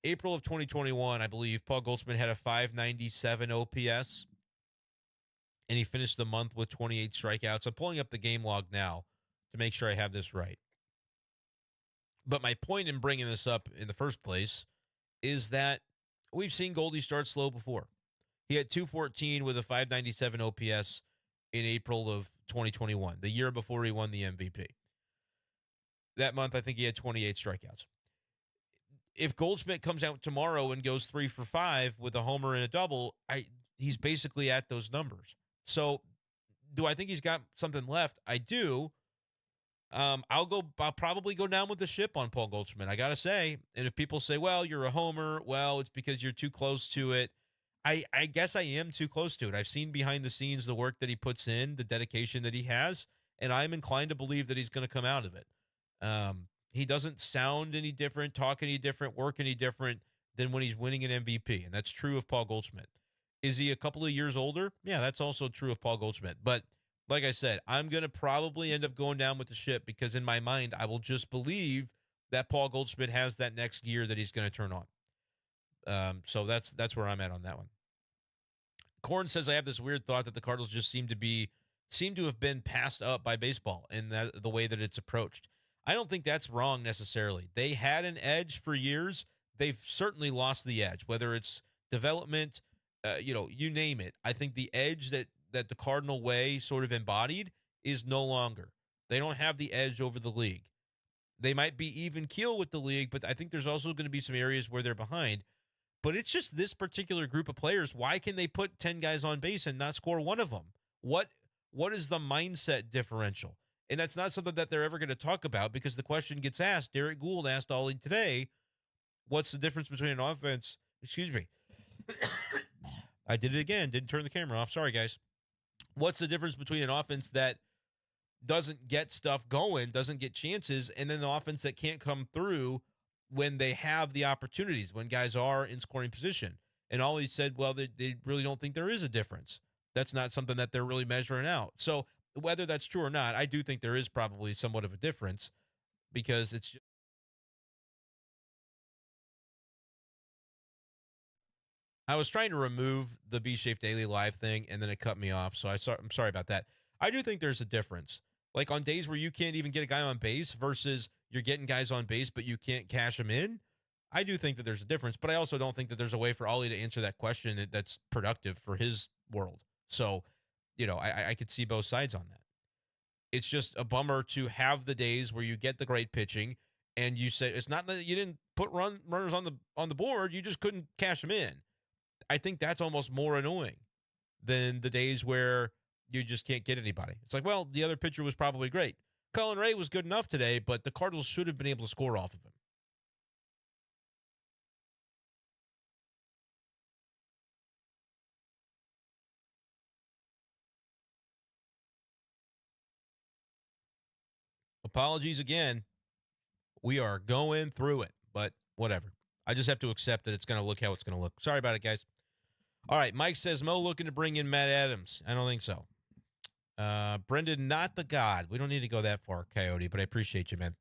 April of 2021, I believe, Paul Goldschmidt had a 597 OPS, and he finished the month with 28 strikeouts. I'm pulling up the game log now to make sure I have this right. But my point in bringing this up in the first place is that we've seen Goldie start slow before. He had 214 with a 597 OPS in April of 2021, the year before he won the MVP. That month, I think he had 28 strikeouts. If Goldschmidt comes out tomorrow and goes 3 for 5 with a homer and a double, he's basically at those numbers. So do I think he's got something left? I do. I'll probably go down with the ship on Paul Goldschmidt, I got to say. And if people say, well, you're a homer, well, it's because you're too close to it. I guess I am too close to it. I've seen behind the scenes the work that he puts in, the dedication that he has, and I'm inclined to believe that he's going to come out of it. He doesn't sound any different, talk any different, work any different than when he's winning an MVP, and that's true of Paul Goldschmidt. Is he a couple of years older? Yeah, that's also true of Paul Goldschmidt. But like I said, I'm going to probably end up going down with the ship because in my mind, I will just believe that Paul Goldschmidt has that next gear that he's going to turn on. So that's where I'm at on that one. Korn says, I have this weird thought that the Cardinals just seem to have been passed up by baseball in the way that it's approached. I don't think that's wrong necessarily. They had an edge for years. They've certainly lost the edge, whether it's development, you name it. I think the edge that the Cardinal way sort of embodied is no longer. They don't have the edge over the league. They might be even keel with the league, but I think there's also going to be some areas where they're behind. But it's just this particular group of players. Why can they put 10 guys on base and not score one of them? What is the mindset differential? And that's not something that they're ever going to talk about because the question gets asked. Derek Gould asked Ollie today, what's the difference between an offense? Excuse me. I did it again. Didn't turn the camera off. Sorry, guys. What's the difference between an offense that doesn't get stuff going, doesn't get chances, and then the offense that can't come through when they have the opportunities, when guys are in scoring position? And Ollie said, well, they really don't think there is a difference. That's not something that they're really measuring out. So whether that's true or not, I do think there is probably somewhat of a difference because it's just, I was trying to remove the B-Shape Daily Live thing, and then it cut me off, so I'm sorry about that. I do think there's a difference. Like on days where you can't even get a guy on base versus you're getting guys on base, but you can't cash them in, I do think that there's a difference, but I also don't think that there's a way for Ollie to answer that question that's productive for his world. So, I could see both sides on that. It's just a bummer to have the days where you get the great pitching and you say it's not that you didn't put runners on the board, you just couldn't cash them in. I think that's almost more annoying than the days where you just can't get anybody. It's like, well, the other pitcher was probably great. Colin Ray was good enough today, but the Cardinals should have been able to score off of him. Apologies again. We are going through it, but whatever. I just have to accept that it's going to look how it's going to look. Sorry about it, guys. All right, Mike says, Mo looking to bring in Matt Adams. I don't think so. Brenden, not the God. We don't need to go that far, Coyote, but I appreciate you, man.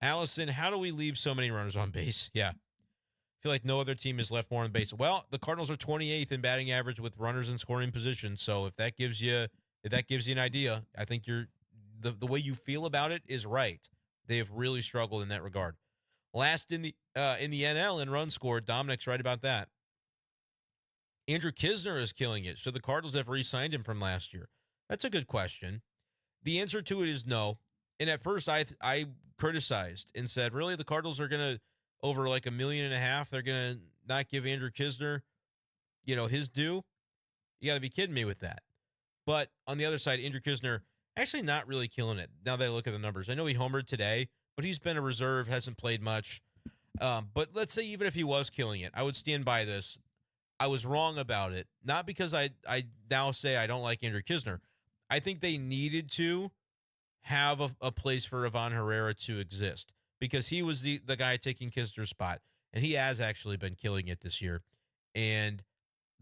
Allison, how do we leave so many runners on base? Yeah. I feel like no other team has left more on base. Well, the Cardinals are 28th in batting average with runners in scoring position. So if that gives you an idea, I think the way you feel about it is right. They have really struggled in that regard. Last in the NL in runs scored. Dominic's right about that. Andrew Kisner is killing it. Should the Cardinals have re-signed him from last year? That's a good question. The answer to it is no. And at first I criticized and said, really, the Cardinals are going to, over like $1.5 million, they're going to not give Andrew Kisner, his due? You got to be kidding me with that. But on the other side, Andrew Kisner actually not really killing it now that I look at the numbers. I know he homered today, but he's been a reserve, hasn't played much. But let's say even if he was killing it, I would stand by this. I was wrong about it, not because I now say I don't like Andrew Kisner. I think they needed to have a place for Ivan Herrera to exist because he was the guy taking Kisner's spot, and he has actually been killing it this year. And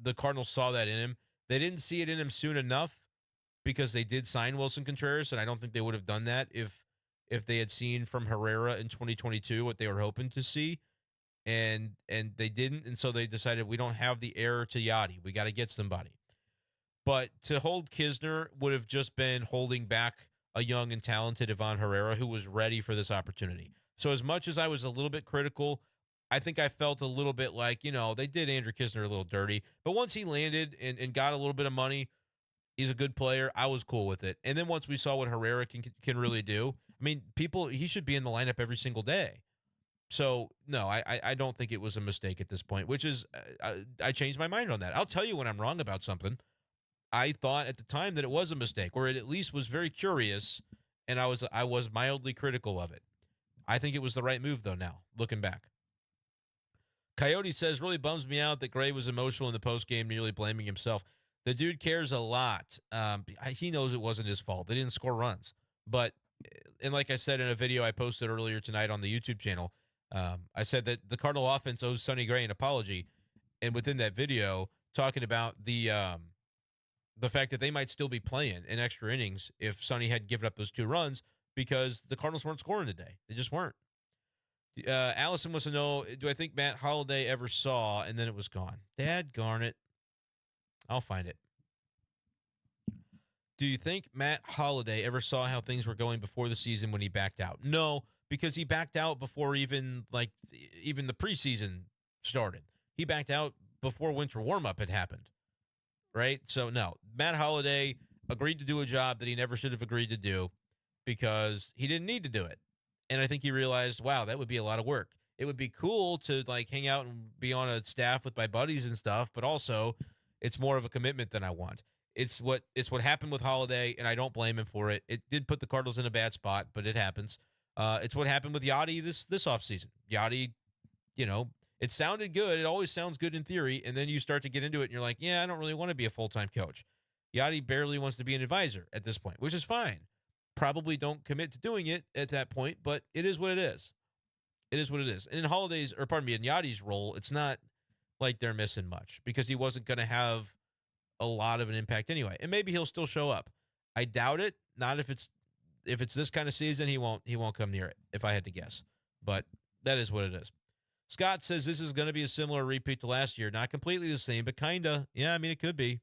the Cardinals saw that in him. They didn't see it in him soon enough because they did sign Wilson Contreras, and I don't think they would have done that if they had seen from Herrera in 2022 what they were hoping to see. And they didn't, and so they decided we don't have the heir to Yachty. We got to get somebody. But to hold Kisner would have just been holding back a young and talented Ivan Herrera who was ready for this opportunity. So as much as I was a little bit critical, I think I felt a little bit like, they did Andrew Kisner a little dirty. But once he landed and got a little bit of money, he's a good player. I was cool with it. And then once we saw what Herrera can really do, I mean, he should be in the lineup every single day. So, no, I don't think it was a mistake at this point, which is I changed my mind on that. I'll tell you when I'm wrong about something. I thought at the time that it was a mistake, or it at least was very curious, and I was mildly critical of it. I think it was the right move, though, now, looking back. Coyote says, really bums me out that Gray was emotional in the postgame, nearly blaming himself. The dude cares a lot. He knows it wasn't his fault. They didn't score runs. But, and like I said in a video I posted earlier tonight on the YouTube channel, I said that the Cardinal offense owes Sonny Gray an apology. And within that video, talking about the fact that they might still be playing in extra innings if Sonny had given up those 2 runs because the Cardinals weren't scoring today. They just weren't. Allison wants to know, do I think Matt Holliday ever saw and then it was gone? Dadgarn it. I'll find it. Do you think Matt Holliday ever saw how things were going before the season when he backed out? No, because he backed out before even the preseason started. He backed out before winter warm-up had happened. Right? So, no. Matt Holliday agreed to do a job that he never should have agreed to do because he didn't need to do it. And I think he realized, wow, that would be a lot of work. It would be cool to, hang out and be on a staff with my buddies and stuff, but also it's more of a commitment than I want. It's what happened with Holliday, and I don't blame him for it. It did put the Cardinals in a bad spot, but it happens. It's what happened with Yachty this offseason. Yachty, it sounded good. It always sounds good in theory. And then you start to get into it and you're like, yeah, I don't really want to be a full-time coach. Yachty barely wants to be an advisor at this point, which is fine. Probably don't commit to doing it at that point, but it is what it is. It is what it is. And in Yachty's role, it's not like they're missing much because he wasn't going to have a lot of an impact anyway. And maybe he'll still show up. I doubt it. Not if it's this kind of season, he won't come near it, if I had to guess. But that is what it is. Scott says this is going to be a similar repeat to last year. Not completely the same, but kind of. Yeah, I mean, it could be.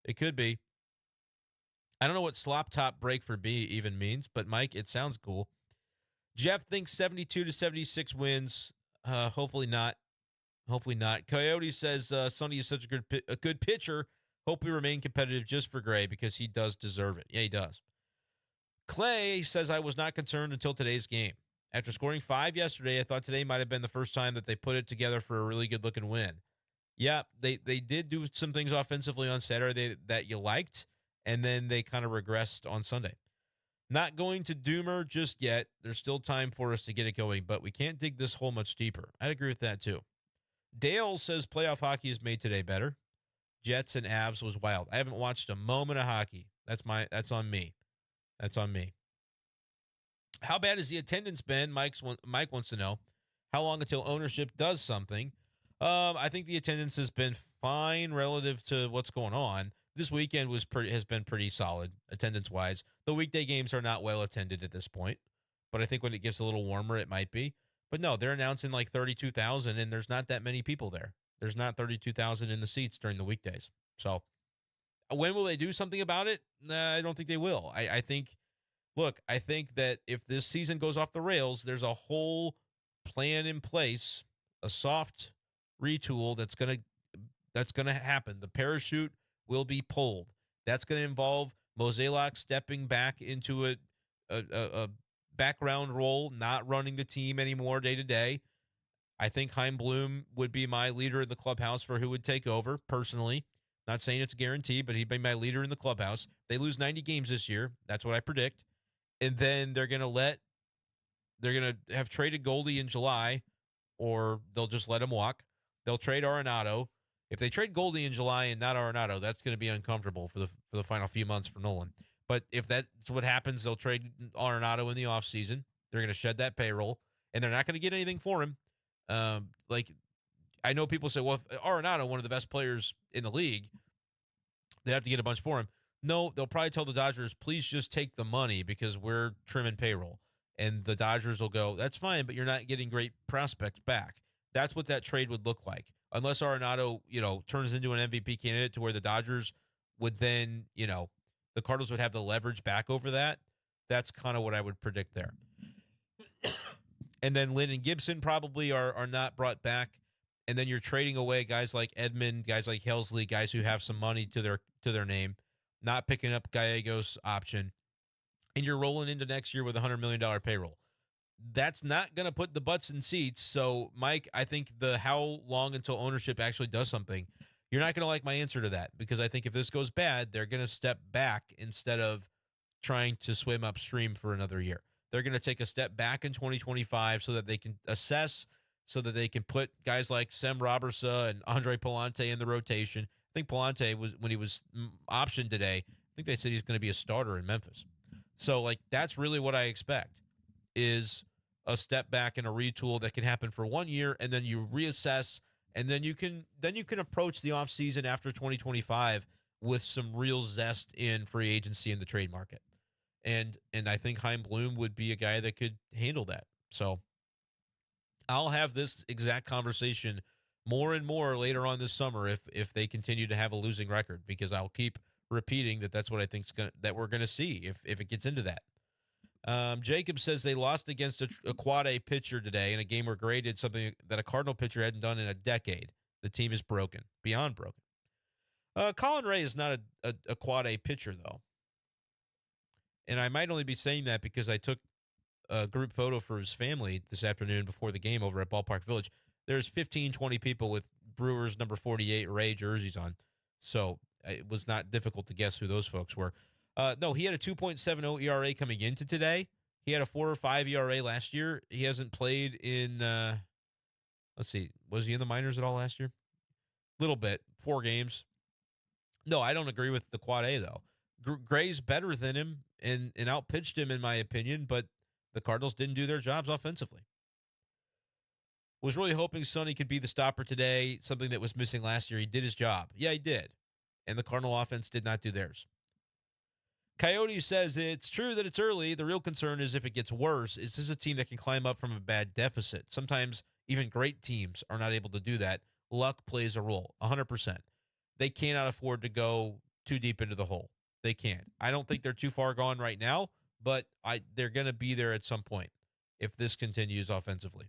It could be. I don't know what slop top break for B even means, but Mike, it sounds cool. Jeff thinks 72-76 wins. Hopefully not. Hopefully not. Coyote says Sonny is such a good pitcher. Hope we remain competitive just for Gray because he does deserve it. Yeah, he does. Clay says I was not concerned until today's game. After scoring 5 yesterday, I thought today might have been the first time that they put it together for a really good-looking win. Yeah, they did do some things offensively on Saturday that you liked, and then they kind of regressed on Sunday. Not going to Doomer just yet. There's still time for us to get it going, but we can't dig this hole much deeper. I'd agree with that, too. Dale says playoff hockey has made today better. Jets and Avs was wild. I haven't watched a moment of hockey. That's on me. That's on me. How bad has the attendance been? Mike wants to know. How long until ownership does something? I think the attendance has been fine relative to what's going on. This weekend has been pretty solid attendance wise. The weekday games are not well attended at this point, but I think when it gets a little warmer, it might be. But no, they're announcing like 32,000, and there's not that many people there. There's not 32,000 in the seats during the weekdays. So when will they do something about it? Nah, I don't think they will. I think, look, I think that if this season goes off the rails, there's a whole plan in place, a soft retool that's gonna happen. The parachute will be pulled. That's going to involve Mozeliak stepping back into a background role, not running the team anymore day to day. I think Chaim Bloom would be my leader in the clubhouse for who would take over personally. Not saying it's a guarantee, but he'd be my leader in the clubhouse. They lose 90 games this year. That's what I predict. And then they're going to have traded Goldie in July, or they'll just let him walk. They'll trade Arenado. If they trade Goldie in July and not Arenado, that's going to be uncomfortable for the final few months for Nolan. But if that's what happens, they'll trade Arenado in the offseason. They're going to shed that payroll, and they're not going to get anything for him. Like, I know people say, well, if Arenado, one of the best players in the league, they have to get a bunch for him. No, they'll probably tell the Dodgers, please just take the money because we're trimming payroll. And the Dodgers will go, that's fine, but you're not getting great prospects back. That's what that trade would look like. Unless Arenado, turns into an MVP candidate to where the Dodgers would then, the Cardinals would have the leverage back over that. That's kind of what I would predict there. And then Lynn and Gibson probably are not brought back. And then you're trading away guys like Edmund, guys like Helsley, guys who have some money to their name, not picking up Gallegos' option. And you're rolling into next year with a $100 million payroll. That's not going to put the butts in seats. So, Mike, I think the how long until ownership actually does something, you're not going to like my answer to that, because I think if this goes bad, they're going to step back instead of trying to swim upstream for another year. They're going to take a step back in 2025 so that they can assess, so that they can put guys like Sem Robertson and Andre Palante in the rotation. I think Palante when he was optioned today, I think they said he's going to be a starter in Memphis. So, like, that's really what I expect, is a step back and a retool that can happen for 1 year, and then you reassess, and then you can approach the offseason after 2025 with some real zest in free agency in the trade market. And I think Chaim Bloom would be a guy that could handle that. So I'll have this exact conversation more and more later on this summer if they continue to have a losing record, because I'll keep repeating that's what I think that we're going to see if it gets into that. Jacob says they lost against a quad A pitcher today in a game where Gray did something that a Cardinal pitcher hadn't done in a decade. The team is broken, beyond broken. Colin Ray is not a quad A pitcher, though. And I might only be saying that because I took a group photo for his family this afternoon before the game over at Ballpark Village. There's 15, 20 people with Brewers number 48 Ray jerseys on. So it was not difficult to guess who those folks were. No, he had a 2.70 ERA coming into today. He had a 4 or 5 ERA last year. He hasn't played in, let's see, was he in the minors at all last year? Little bit, 4 games. No, I don't agree with the quad A, though. Gray's better than him and outpitched him, in my opinion, but the Cardinals didn't do their jobs offensively. Was really hoping Sonny could be the stopper today, something that was missing last year. He did his job. Yeah, he did. And the Cardinal offense did not do theirs. Coyote says it's true that it's early. The real concern is if it gets worse. Is this a team that can climb up from a bad deficit? Sometimes even great teams are not able to do that. Luck plays a role, 100%. They cannot afford to go too deep into the hole. They can't. I don't think they're too far gone right now, but they're going to be there at some point if this continues offensively.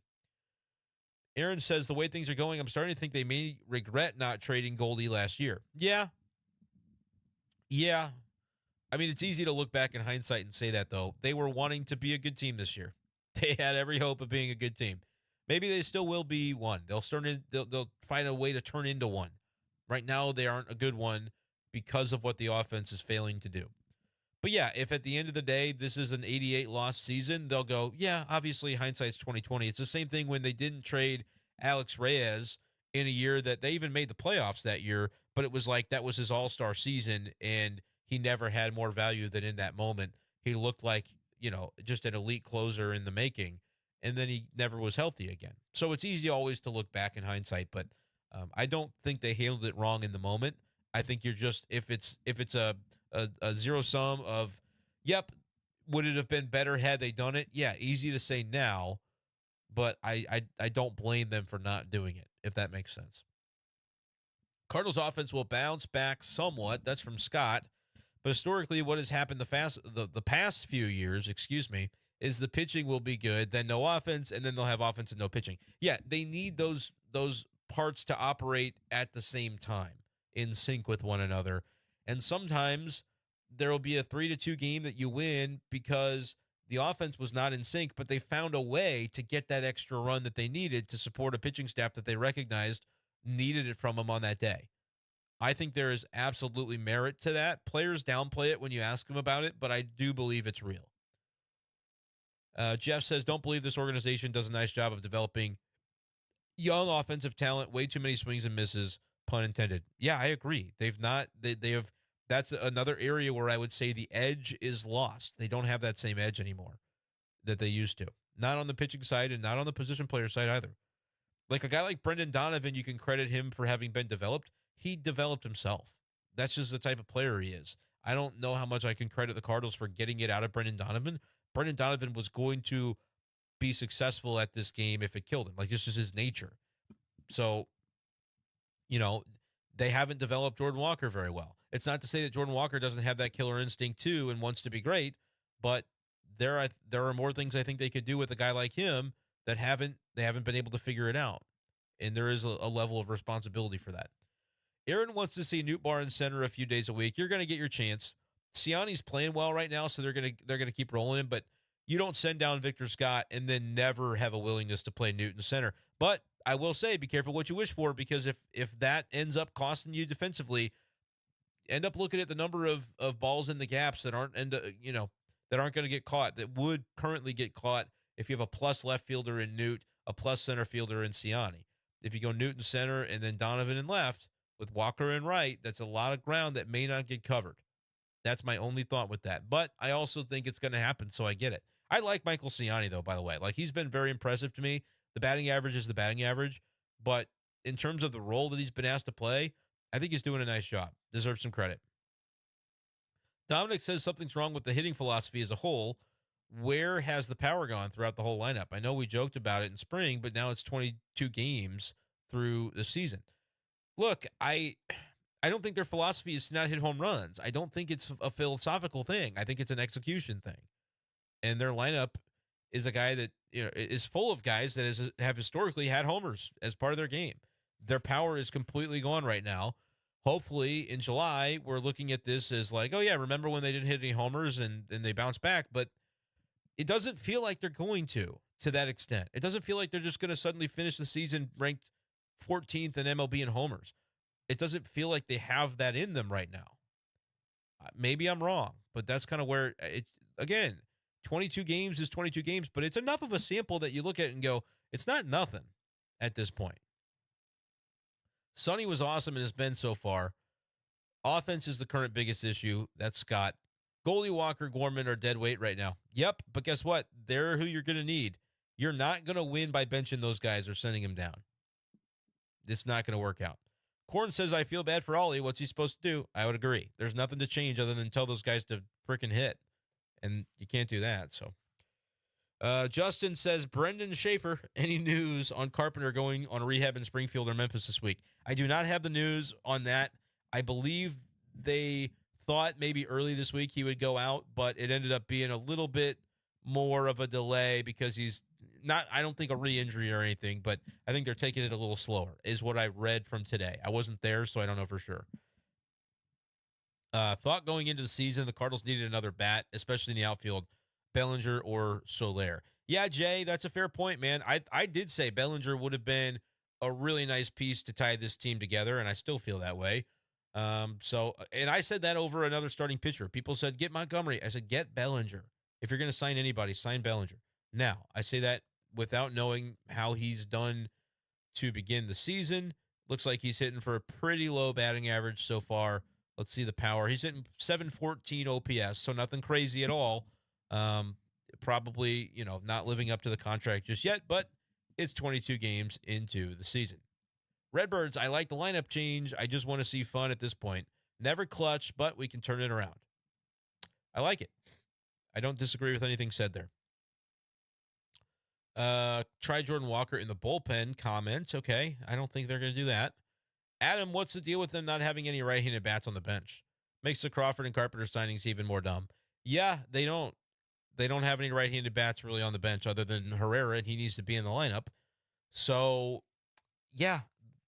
Aaron says the way things are going, I'm starting to think they may regret not trading Goldie last year. Yeah. I mean, it's easy to look back in hindsight and say that, though. They were wanting to be a good team this year. They had every hope of being a good team. Maybe they still will be one. They'll find a way to turn into one. Right now, they aren't a good one because of what the offense is failing to do. But yeah, if at the end of the day, this is an 88-loss season, they'll go, yeah, obviously hindsight's 2020. It's the same thing when they didn't trade Alex Reyes in a year that they even made the playoffs that year, but it was like that was his all-star season, and he never had more value than in that moment. He looked like just an elite closer in the making, and then he never was healthy again. So it's easy always to look back in hindsight, but I don't think they handled it wrong in the moment. I think you're just if it's a zero sum of, yep, would it have been better had they done it? Yeah, easy to say now, but I don't blame them for not doing it, if that makes sense. Cardinals offense will bounce back somewhat. That's from Scott. But historically, what has happened the past few years, is the pitching will be good, then no offense, and then they'll have offense and no pitching. Yeah, they need those parts to operate at the same time, in sync with one another. And sometimes there will be a 3-2 game that you win because the offense was not in sync, but they found a way to get that extra run that they needed to support a pitching staff that they recognized needed it from them on that day. I think there is absolutely merit to that. Players downplay it when you ask them about it, but I do believe it's real. Jeff says, don't believe this organization does a nice job of developing young offensive talent. Way too many swings and misses, pun intended. Yeah, I agree. They have. That's another area where I would say the edge is lost. They don't have that same edge anymore that they used to. Not on the pitching side and not on the position player side either. Like a guy like Brendan Donovan, you can credit him for having been developed. He developed himself. That's just the type of player he is. I don't know how much I can credit the Cardinals for getting it out of Brendan Donovan. Brendan Donovan was going to be successful at this game if it killed him. Like, this is his nature. So, they haven't developed Jordan Walker very well. It's not to say that Jordan Walker doesn't have that killer instinct too and wants to be great, but there are more things I think they could do with a guy like him that they haven't been able to figure it out. And there is a level of responsibility for that. Aaron wants to see Newt Bar in center a few days a week. You're going to get your chance. Siani's playing well right now, so they're going to keep rolling him, but you don't send down Victor Scott and then never have a willingness to play Newt in center. But I will say, be careful what you wish for, because if that ends up costing you defensively, end up looking at the number of balls in the gaps that aren't going to get caught, that would currently get caught if you have a plus left fielder in Newt, a plus center fielder in Siani. If you go Newt in center and then Donovan in left with Walker in right, that's a lot of ground that may not get covered. That's my only thought with that. But I also think it's going to happen, so I get it. I like Michael Siani, though, by the way. Like, he's been very impressive to me. The batting average is the batting average. But in terms of the role that he's been asked to play, I think he's doing a nice job. Deserves some credit. Dominic says something's wrong with the hitting philosophy as a whole. Where has the power gone throughout the whole lineup? I know we joked about it in spring, but now it's 22 games through the season. Look, I don't think their philosophy is to not hit home runs. I don't think it's a philosophical thing. I think it's an execution thing. And their lineup is a guy that is full of guys that have historically had homers as part of their game. Their power is completely gone right now. Hopefully in July, we're looking at this as like, oh yeah, remember when they didn't hit any homers and they bounced back? But it doesn't feel like they're going to that extent. It doesn't feel like they're just going to suddenly finish the season ranked 14th in MLB in homers. It doesn't feel like they have that in them right now. Maybe I'm wrong, but that's kind of where it's, again, 22 games is 22 games, but it's enough of a sample that you look at it and go, it's not nothing at this point. Sonny was awesome and has been so far. Offense is the current biggest issue. That's Scott. Goldie, Walker, Gorman are dead weight right now. Yep, but guess what? They're who you're going to need. You're not going to win by benching those guys or sending them down. It's not going to work out. Korn says, I feel bad for Ollie. What's he supposed to do? I would agree. There's nothing to change other than tell those guys to freaking hit. And you can't do that. So, Justin says, Brenden Schaeffer, any news on Carpenter going on rehab in Springfield or Memphis this week? I do not have the news on that. I believe they thought maybe early this week he would go out, but it ended up being a little bit more of a delay because he's not, I don't think a re-injury or anything, but I think they're taking it a little slower is what I read from today. I wasn't there, so I don't know for sure. Thought going into the season, the Cardinals needed another bat, especially in the outfield, Bellinger or Soler. Yeah, Jay, that's a fair point, man. I did say Bellinger would have been a really nice piece to tie this team together, and I still feel that way. And I said that over another starting pitcher. People said, get Montgomery. I said, get Bellinger. If you're going to sign anybody, sign Bellinger. Now, I say that without knowing how he's done to begin the season. Looks like he's hitting for a pretty low batting average so far. Let's see the power. He's hitting 714 OPS, so nothing crazy at all. probably, not living up to the contract just yet, but it's 22 games into the season. Redbirds, I like the lineup change. I just want to see fun at this point. Never clutch, but we can turn it around. I like it. I don't disagree with anything said there. Try Jordan Walker in the bullpen comment. Okay, I don't think they're going to do that. Adam, what's the deal with them not having any right-handed bats on the bench? Makes the Crawford and Carpenter signings even more dumb. Yeah, they don't. They don't have any right-handed bats really on the bench other than Herrera, and he needs to be in the lineup. So, yeah,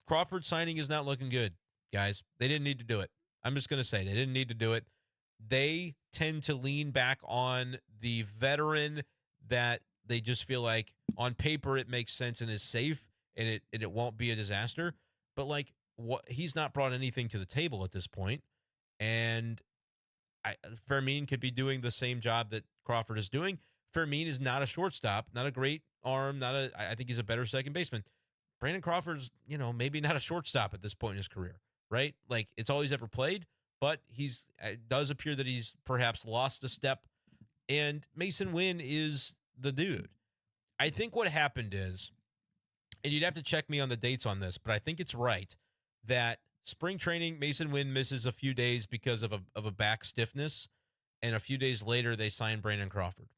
Crawford signing is not looking good, guys. They didn't need to do it. I'm just going to say they didn't need to do it. They tend to lean back on the veteran that they just feel like on paper it makes sense and is safe and it won't be a disaster. But he's not brought anything to the table at this point. And Fermin could be doing the same job that Crawford is doing. Fermin is not a shortstop, not a great arm, I think he's a better second baseman. Brandon Crawford's, maybe not a shortstop at this point in his career, right? Like it's all he's ever played, but it does appear that he's perhaps lost a step. And Mason Wynn is the dude. I think what happened is, and you'd have to check me on the dates on this, but I think it's right that spring training, Mason Wynn misses a few days because of a back stiffness, and a few days later they signed Brandon Crawford.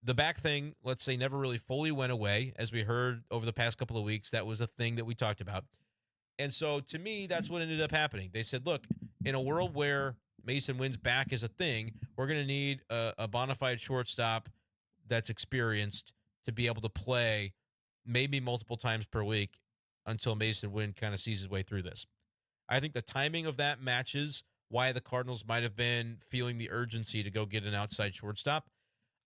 The back thing, let's say, never really fully went away. As we heard over the past couple of weeks, that was a thing that we talked about. And so to me, that's what ended up happening. They said, look, in a world where Mason Wynn's back is a thing, we're going to need a bona fide shortstop that's experienced to be able to play maybe multiple times per week until Mason Wynn kind of sees his way through this. I think the timing of that matches why the Cardinals might have been feeling the urgency to go get an outside shortstop.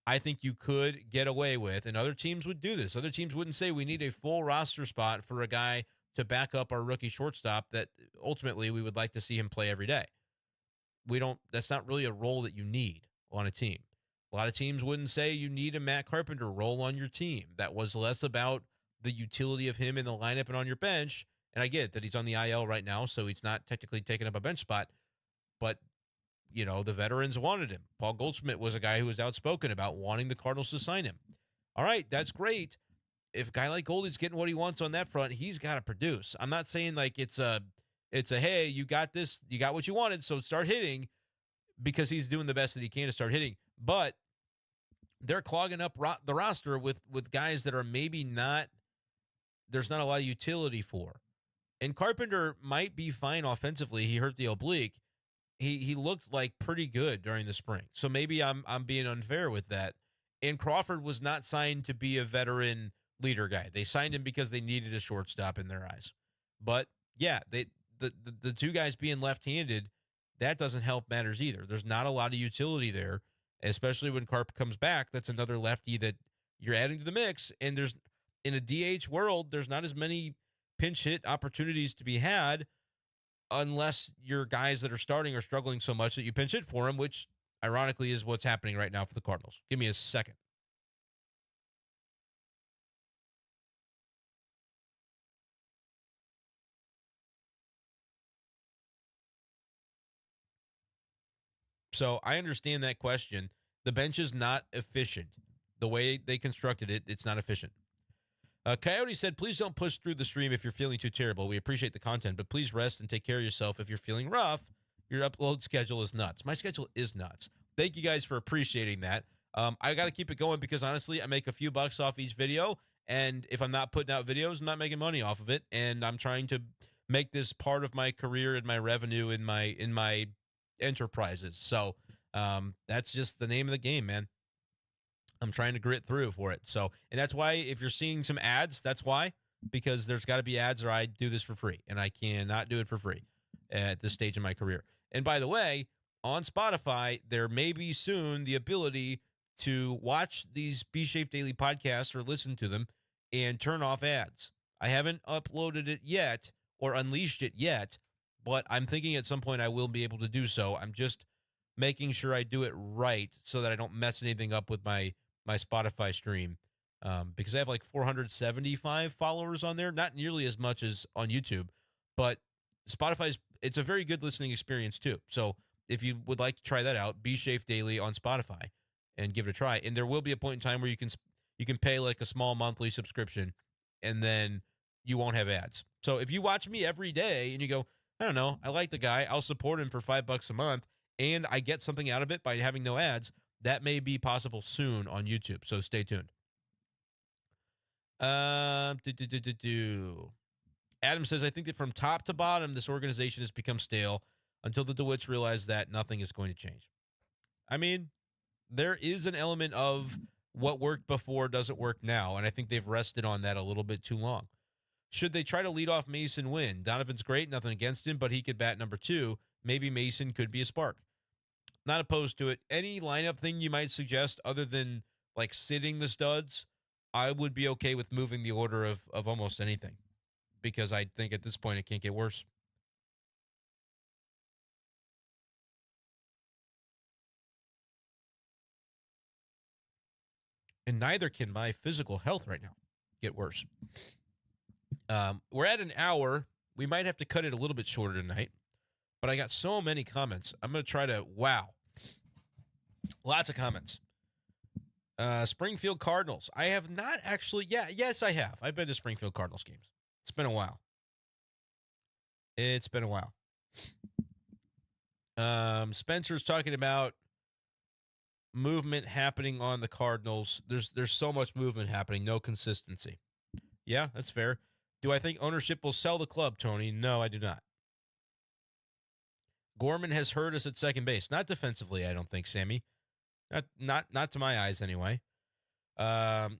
I think you could get away with, and other teams would do this. Other teams wouldn't say we need a full roster spot for a guy to back up our rookie shortstop that ultimately we would like to see him play every day. That's not really a role that you need on a team. A lot of teams wouldn't say you need a Matt Carpenter role on your team. That was less about the utility of him in the lineup and on your bench. And I get that he's on the IL right now, so he's not technically taking up a bench spot. But, the veterans wanted him. Paul Goldschmidt was a guy who was outspoken about wanting the Cardinals to sign him. All right, that's great. If a guy like Goldie's getting what he wants on that front, he's got to produce. I'm not saying like it's a hey, you got this, you got what you wanted, so start hitting, because he's doing the best that he can to start hitting. But they're clogging up the roster with guys that are maybe not, there's not a lot of utility for. And Carpenter might be fine offensively. He hurt the oblique. He looked like pretty good during the spring. So maybe I'm being unfair with that. And Crawford was not signed to be a veteran leader guy. They signed him because they needed a shortstop in their eyes. But yeah, the two guys being left-handed, that doesn't help matters either. There's not a lot of utility there, especially when Carp comes back. That's another lefty that you're adding to the mix. And there's, in a DH world, there's not as many pinch hit opportunities to be had unless your guys that are starting are struggling so much that you pinch hit for them, which ironically is what's happening right now for the Cardinals. Give me a second. So I understand that question. The bench is not efficient. The way they constructed it, it's not efficient. Coyote said, please don't push through the stream if you're feeling too terrible. We appreciate the content, but please rest and take care of yourself. If you're feeling rough, your upload schedule is nuts. My schedule is nuts. Thank you guys for appreciating that. I got to keep it going because, honestly, I make a few bucks off each video, and if I'm not putting out videos, I'm not making money off of it, and I'm trying to make this part of my career and my revenue in my enterprises. So that's just the name of the game, man. I'm trying to grit through for it. So, and that's why if you're seeing some ads, that's why, because there's got to be ads or I do this for free, and I cannot do it for free at this stage in my career. And by the way, on Spotify, there may be soon the ability to watch these Be Safe Daily podcasts or listen to them and turn off ads. I haven't uploaded it yet or unleashed it yet, but I'm thinking at some point I will be able to do so. I'm just making sure I do it right so that I don't mess anything up with my Spotify stream, because I have like 475 followers on there, not nearly as much as on YouTube, but it's a very good listening experience too. So if you would like to try that out, Be Safe Daily on Spotify. and give it a try. And there will be a point in time where you can pay like a small monthly subscription, and then you won't have ads. So if you watch me every day and you go, I don't know, I like the guy, I'll support him for $5 a month, and I get something out of it by having no ads, that may be possible soon on YouTube. So stay tuned. Adam says, I think that from top to bottom, this organization has become stale until the DeWitts realize that nothing is going to change. I mean, there is an element of what worked before doesn't work now, and I think they've rested on that a little bit too long. Should they try to lead off Mason Wynn? Donovan's great, nothing against him, but he could bat number 2. Maybe Mason could be a spark. Not opposed to it. Any lineup thing you might suggest other than like sitting the studs, I would be okay with moving the order of almost anything, because I think at this point it can't get worse. And neither can my physical health right now get worse. We're at an hour. We might have to cut it a little bit shorter tonight, but I got so many comments. I'm going to try to, lots of comments. Springfield Cardinals. I have not actually, yes, I have. I've been to Springfield Cardinals games. It's been a while. Spencer's talking about movement happening on the Cardinals. There's so much movement happening, no consistency. Yeah, that's fair. Do I think ownership will sell the club, Tony? No, I do not. Gorman has hurt us at second base. Not defensively, I don't think, Sammy. Not to my eyes, anyway.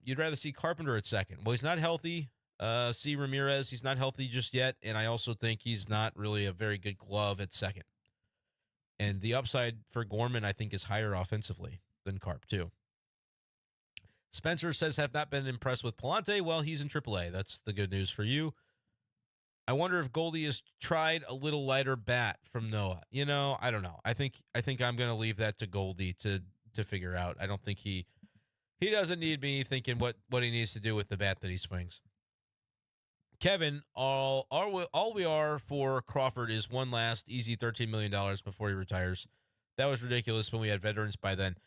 You'd rather see Carpenter at second. Well, he's not healthy. See Ramirez, he's not healthy just yet, and I also think he's not really a very good glove at second. And the upside for Gorman, I think, is higher offensively than Carp, too. Spencer says, have not been impressed with Palante. Well, he's in AAA. That's the good news for you. I wonder if Goldie has tried a little lighter bat from Noah. You know, I don't know. I think I'm going to leave that to Goldie to figure out. I don't think he doesn't need me thinking what he needs to do with the bat that he swings. Kevin, all we are for Crawford is one last easy $13 million before he retires. That was ridiculous when we had veterans by then.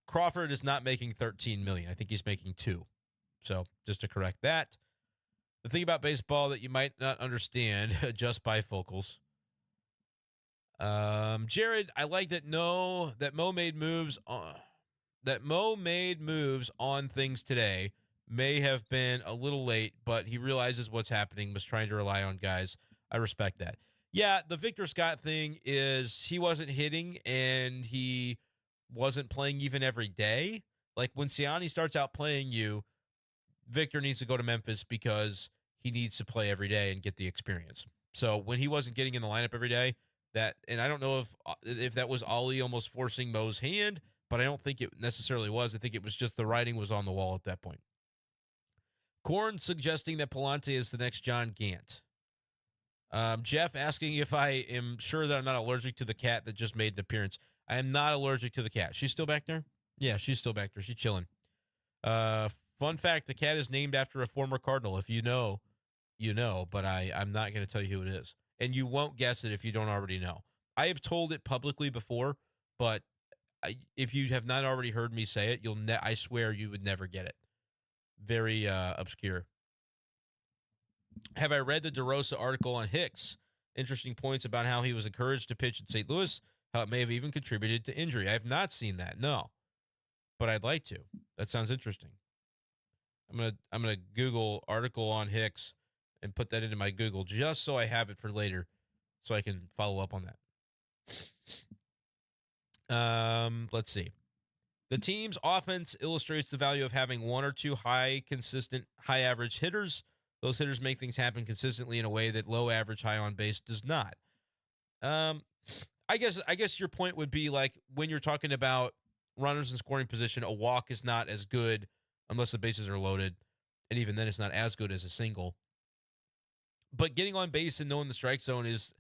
Crawford is not making $13 million. I think he's making $2 million. So just to correct that. The thing about baseball that you might not understand, just bifocals. Jared, I like that Mo made moves on things today. May have been a little late, but he realizes what's happening, was trying to rely on guys. I respect that. Yeah, the Victor Scott thing is he wasn't hitting and he wasn't playing even every day. Like when Siani starts out playing you, Victor needs to go to Memphis because he needs to play every day and get the experience. So when he wasn't getting in the lineup every day, and I don't know if that was Ollie almost forcing Mo's hand, but I don't think it necessarily was. I think it was just the writing was on the wall at that point. Korn suggesting that Palante is the next John Gant. Jeff asking if I am sure that I'm not allergic to the cat that just made an appearance. I am not allergic to the cat. She's still back there? Yeah, she's still back there. She's chilling. Fun fact, the cat is named after a former Cardinal. If you know, you know, but I'm not going to tell you who it is. And you won't guess it if you don't already know. I have told it publicly before, but if you have not already heard me say it, I swear you would never get it. Very obscure. Have I read the DeRosa article on Hicks? Interesting points about how he was encouraged to pitch at St. Louis, how it may have even contributed to injury. I have not seen that, no. But I'd like to. That sounds interesting. I'm gonna Google article on Hicks and put that into my Google just so I have it for later, so I can follow up on that. Let's see. The team's offense illustrates the value of having one or two consistent, high average hitters. Those hitters make things happen consistently in a way that low average, high on base does not. I guess your point would be like when you're talking about runners in scoring position, a walk is not as good unless the bases are loaded, and even then it's not as good as a single. But getting on base and knowing the strike zone is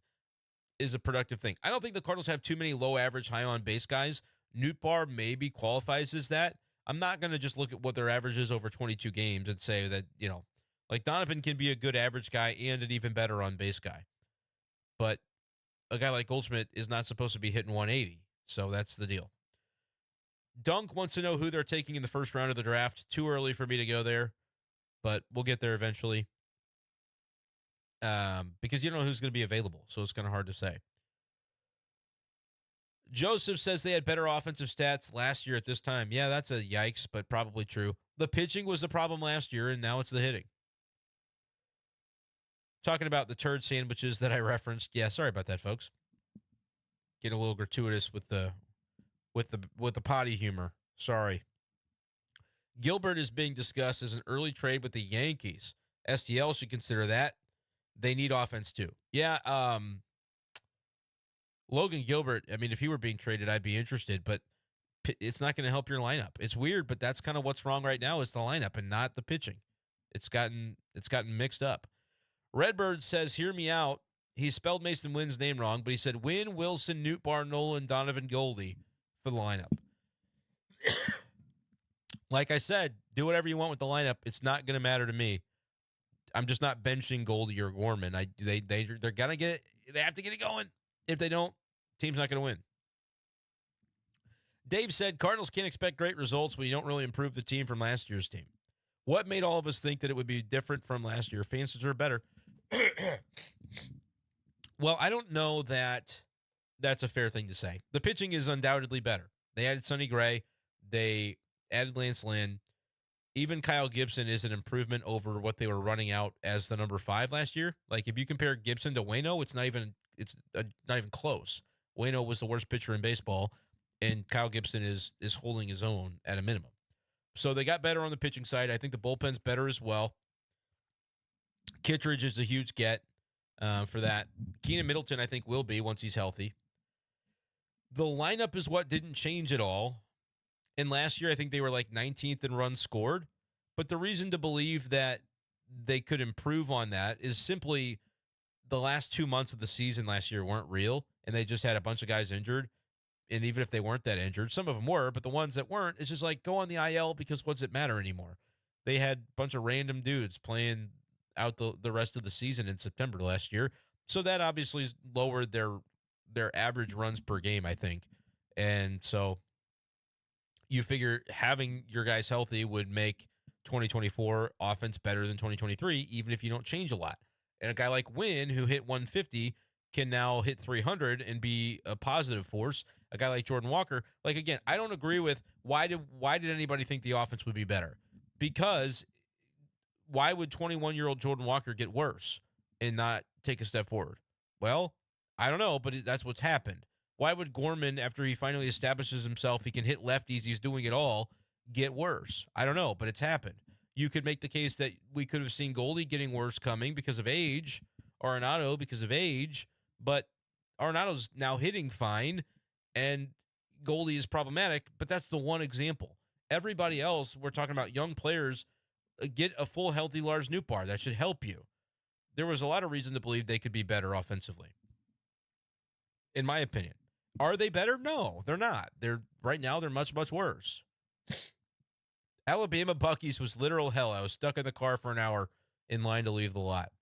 a productive thing. I don't think the Cardinals have too many low average, high on base guys. Nootbaar maybe qualifies as that. I'm not going to just look at what their average is over 22 games and say that, like Donovan can be a good average guy and an even better on base guy. But a guy like Goldschmidt is not supposed to be hitting 180. So that's the deal. Dunk wants to know who they're taking in the first round of the draft. Too early for me to go there, but we'll get there eventually. Because you don't know who's going to be available, so it's kind of hard to say. Joseph says they had better offensive stats last year at this time. Yeah, that's a yikes, but probably true. The pitching was the problem last year, and now it's the hitting. Talking about the turd sandwiches that I referenced. Yeah, sorry about that, folks. Getting a little gratuitous with the potty humor. Sorry. Gilbert is being discussed as an early trade with the Yankees. STL should consider that. They need offense too. Yeah, Logan Gilbert, I mean, if he were being traded, I'd be interested, but it's not going to help your lineup. It's weird, but that's kind of what's wrong right now is the lineup and not the pitching. It's gotten mixed up. Redbird says, hear me out. He spelled Mason Wynn's name wrong, but he said Wynn, Wilson, Nootbaar, Nolan, Donovan, Goldie for the lineup. Like I said, do whatever you want with the lineup. It's not going to matter to me. I'm just not benching Goldie or Gorman. They're gonna get it. They have to get it going. If they don't, team's not going to win. Dave said Cardinals can't expect great results when you don't really improve the team from last year's team. What made all of us think that it would be different from last year? Fans deserve better. Well, I don't know that that's a fair thing to say. The pitching is undoubtedly better. They added Sonny Gray. They added Lance Lynn. Even Kyle Gibson is an improvement over what they were running out as the number 5 last year. Like if you compare Gibson to Waino, it's not even close. Waino was the worst pitcher in baseball, and Kyle Gibson is holding his own at a minimum. So they got better on the pitching side. I think the bullpen's better as well. Kittredge is a huge get for that. Keenan Middleton, I think, will be once he's healthy. The lineup is what didn't change at all. And last year, I think they were like 19th in runs scored. But the reason to believe that they could improve on that is simply the last 2 months of the season last year weren't real, and they just had a bunch of guys injured. And even if they weren't that injured, some of them were, but the ones that weren't, it's just like go on the IL because what's it matter anymore? They had a bunch of random dudes playing out the rest of the season in September last year. So that obviously lowered their average runs per game, I think. And so you figure having your guys healthy would make 2024 offense better than 2023, even if you don't change a lot. And a guy like Wynn, who hit 150, can now hit 300 and be a positive force. A guy like Jordan Walker, like, again, I don't agree with why did anybody think the offense would be better? Because why would 21-year-old Jordan Walker get worse and not take a step forward? Well, I don't know, but that's what's happened. Why would Gorman, after he finally establishes himself, he can hit lefties, he's doing it all, get worse? I don't know, but it's happened. You could make the case that we could have seen Goldie getting worse coming because of age, Arenado because of age, but Arenado's now hitting fine, and Goldie is problematic, but that's the one example. Everybody else, we're talking about young players, get a full, healthy Lars Nootbaar. That should help you. There was a lot of reason to believe they could be better offensively, in my opinion. Are they better? No, they're not. Right now, they're much, much worse. Alabama Buc-ee's was literal hell. I was stuck in the car for an hour in line to leave the lot.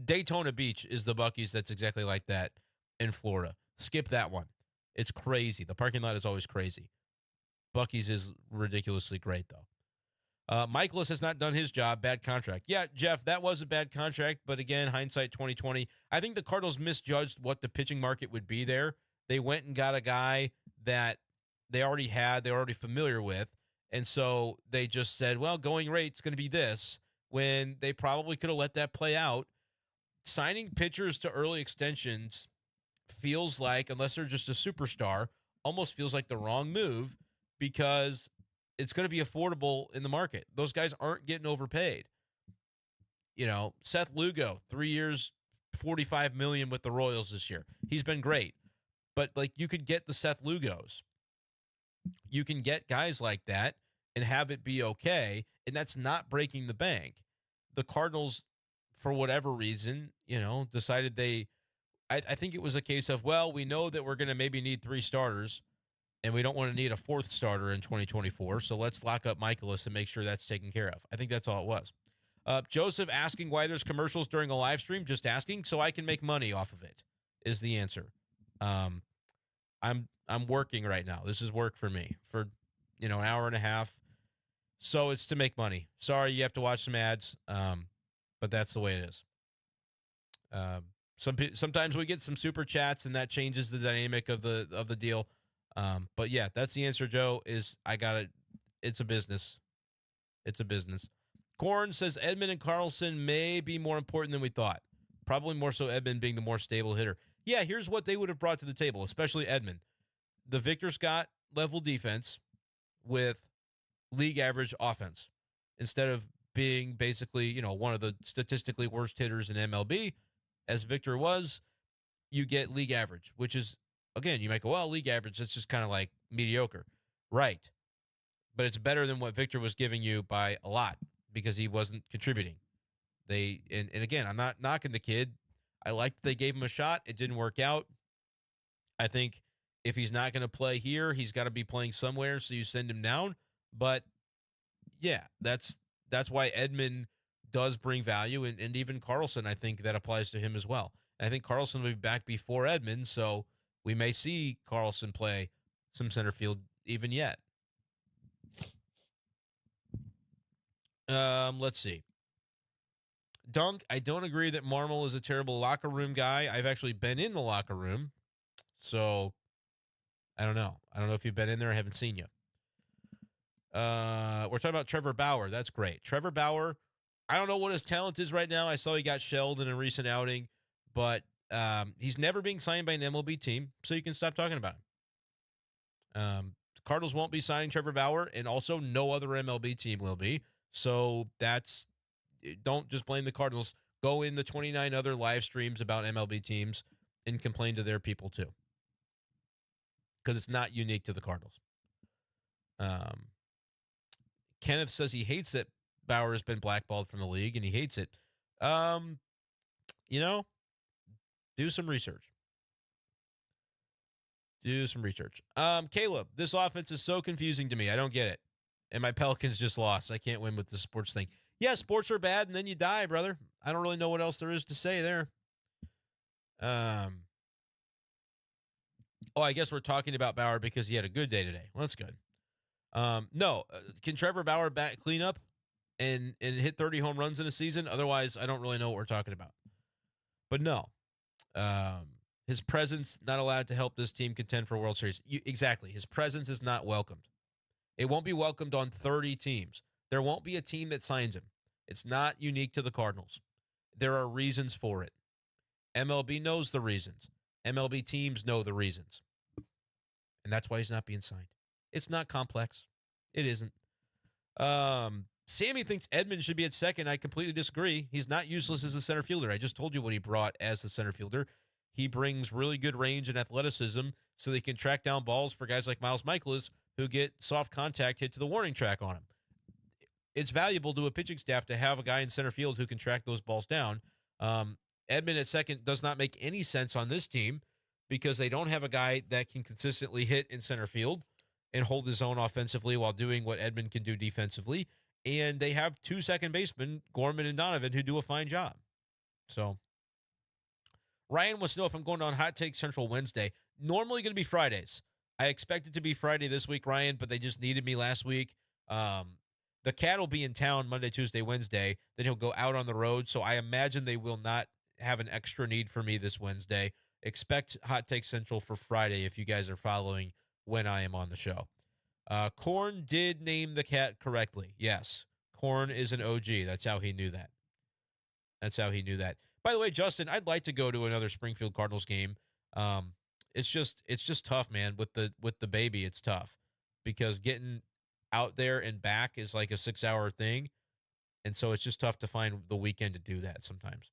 Daytona Beach is the Buc-ee's that's exactly like that in Florida. Skip that one. It's crazy. The parking lot is always crazy. Buc-ee's is ridiculously great, though. Michaelis has not done his job. Bad contract. Yeah, Jeff, that was a bad contract, but again, hindsight 2020. I think the Cardinals misjudged what the pitching market would be there. They went and got a guy that they already had, they were already familiar with, and so they just said, well, going rate's going to be this, when they probably could have let that play out. Signing pitchers to early extensions feels like, unless they're just a superstar, almost feels like the wrong move because it's going to be affordable in the market. Those guys aren't getting overpaid. You know, Seth Lugo, 3 years, $45 million with the Royals this year. He's been great. But, like, you could get the Seth Lugos. You can get guys like that and have it be okay, and that's not breaking the bank. The Cardinals, for whatever reason, decided I think it was a case of, well, we know that we're going to maybe need 3 starters, and we don't want to need a 4th starter in 2024, so let's lock up Michaelis and make sure that's taken care of. I think that's all it was. Joseph asking why there's commercials during a live stream, just asking so I can make money off of it, is the answer. I'm I'm working right now. This is work for me for, an hour and a half. So it's to make money. Sorry, you have to watch some ads, but that's the way it is. Sometimes we get some super chats, and that changes the dynamic of the deal. But yeah, that's the answer, Joe. It's a business. It's a business. Corn says Edman and Carlson may be more important than we thought. Probably more so Edman being the more stable hitter. Yeah, here's what they would have brought to the table, especially Edman. The Victor Scott level defense with league average offense. Instead of being basically, one of the statistically worst hitters in MLB, as Victor was, you get league average, which is, again, you might go, well, league average, that's just kind of like mediocre. Right. But it's better than what Victor was giving you by a lot because he wasn't contributing. And again, I'm not knocking the kid. I like that they gave him a shot. It didn't work out. I think if he's not going to play here, he's got to be playing somewhere, so you send him down. But, yeah, that's why Edman does bring value, and even Carlson, I think that applies to him as well. And I think Carlson will be back before Edman, so we may see Carlson play some center field even yet. Let's see. Dunk, I don't agree that Marmol is a terrible locker room guy. I've actually been in the locker room, so I don't know. I don't know if you've been in there. I haven't seen you. We're talking about Trevor Bauer. That's great. Trevor Bauer, I don't know what his talent is right now. I saw he got shelled in a recent outing, but he's never being signed by an MLB team, so you can stop talking about him. The Cardinals won't be signing Trevor Bauer, and also no other MLB team will be. So don't just blame the Cardinals. Go in the 29 other live streams about MLB teams and complain to their people too, because it's not unique to the Cardinals. Kenneth says he hates that Bauer has been blackballed from the league, and he hates it. Do some research. Caleb, this offense is so confusing to me. I don't get it. And my Pelicans just lost. I can't win with the sports thing. Yeah, sports are bad, and then you die, brother. I don't really know what else there is to say there. I guess we're talking about Bauer because he had a good day today. Well, that's good. No. Can Trevor Bauer clean up and hit 30 home runs in a season? Otherwise, I don't really know what we're talking about. But no. His presence not allowed to help this team contend for a World Series. Exactly. His presence is not welcomed. It won't be welcomed on 30 teams. There won't be a team that signs him. It's not unique to the Cardinals. There are reasons for it. MLB knows the reasons. MLB teams know the reasons. And that's why he's not being signed. It's not complex. It isn't. Sammy thinks Edman should be at second. I completely disagree. He's not useless as a center fielder. I just told you what he brought as the center fielder. He brings really good range and athleticism so they can track down balls for guys like Miles Michaelis who get soft contact hit to the warning track on him. It's valuable to a pitching staff to have a guy in center field who can track those balls down. Edman at second does not make any sense on this team because they don't have a guy that can consistently hit in center field and hold his own offensively while doing what Edman can do defensively. And they have two second basemen, Gorman and Donovan, who do a fine job. So Ryan wants to know if I'm going on Hot Take Central Wednesday. Normally going to be Fridays. I expect it to be Friday this week, Ryan, but they just needed me last week. The Cat will be in town Monday, Tuesday, Wednesday. Then he'll go out on the road. So I imagine they will not have an extra need for me this Wednesday. Expect Hot Take Central for Friday if you guys are following when I am on the show. Korn did name the Cat correctly. Yes, Korn is an OG. That's how he knew that. By the way, Justin, I'd like to go to another Springfield Cardinals game. It's just tough, man. With the baby, it's tough because getting out there and back is like a 6-hour thing. And so it's just tough to find the weekend to do that sometimes.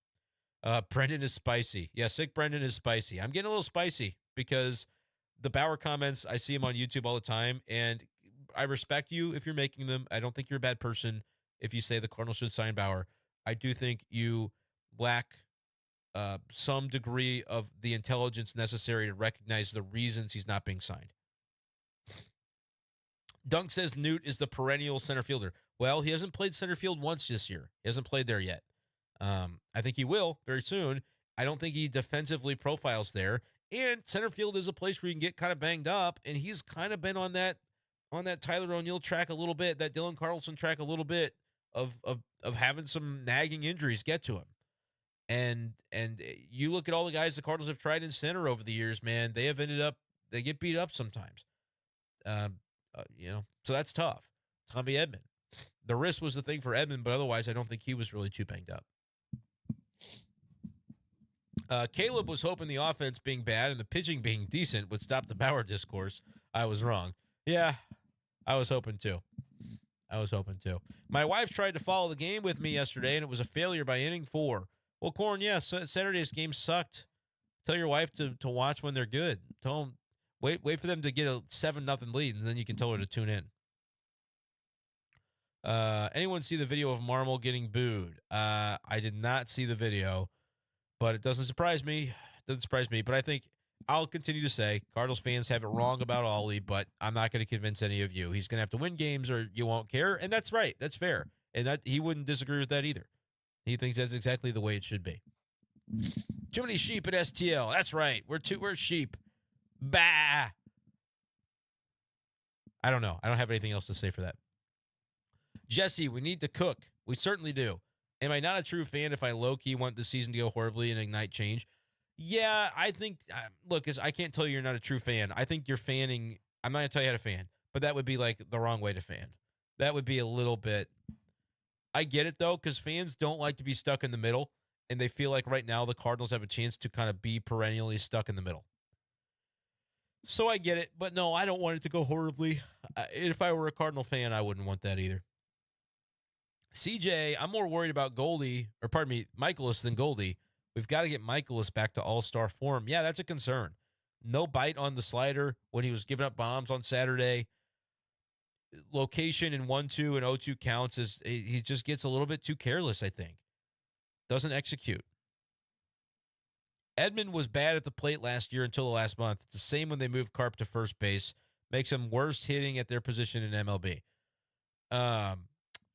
Brenden is spicy. Yeah, sick Brenden is spicy. I'm getting a little spicy because the Bauer comments, I see him on YouTube all the time, and I respect you if you're making them. I don't think you're a bad person if you say the Cardinals should sign Bauer. I do think you lack some degree of the intelligence necessary to recognize the reasons he's not being signed. Dunk says Newt is the perennial center fielder. Well, he hasn't played center field once this year. He hasn't played there yet. I think he will very soon. I don't think he defensively profiles there. And center field is a place where you can get kind of banged up, and he's kind of been on that Tyler O'Neill track a little bit, that Dylan Carlson track a little bit of having some nagging injuries get to him. And you look at all the guys the Cardinals have tried in center over the years, man, they get beat up sometimes. So that's tough. Tommy Edman. The wrist was the thing for Edman, but otherwise I don't think he was really too banged up. Caleb was hoping the offense being bad and the pitching being decent would stop the Bauer discourse. I was wrong. Yeah, I was hoping to. My wife tried to follow the game with me yesterday, and it was a failure by inning 4. Well, Corn, Saturday's game sucked. Tell your wife to watch when they're good. Tell them, wait for them to get a 7-0 lead, and then you can tell her to tune in. Anyone see the video of Marmol getting booed? I did not see the video, but it doesn't surprise me. But I think I'll continue to say Cardinals fans have it wrong about Ollie, but I'm not going to convince any of you. He's going to have to win games or you won't care, and that's right. That's fair. And that he wouldn't disagree with that either. He thinks that's exactly the way it should be. Too many sheep at STL. That's right. We're sheep. Bah. I don't know. I don't have anything else to say for that. Jesse, we need to cook. We certainly do. Am I not a true fan if I low-key want the season to go horribly and ignite change? Yeah, I think, look, I can't tell you you're not a true fan. I think you're fanning. I'm not going to tell you how to fan, but that would be like the wrong way to fan. That would be a little bit. I get it, though, because fans don't like to be stuck in the middle, and they feel like right now the Cardinals have a chance to kind of be perennially stuck in the middle. So I get it, but no, I don't want it to go horribly. If I were a Cardinal fan, I wouldn't want that either. CJ, I'm more worried about Michaelis than Goldie. We've got to get Michaelis back to all-star form. Yeah, that's a concern. No bite on the slider when he was giving up bombs on Saturday. Location in 1-2 and 0-2 counts he just gets a little bit too careless, I think. Doesn't execute. Edman was bad at the plate last year until the last month. It's the same when they moved Carp to first base. Makes him worst hitting at their position in MLB.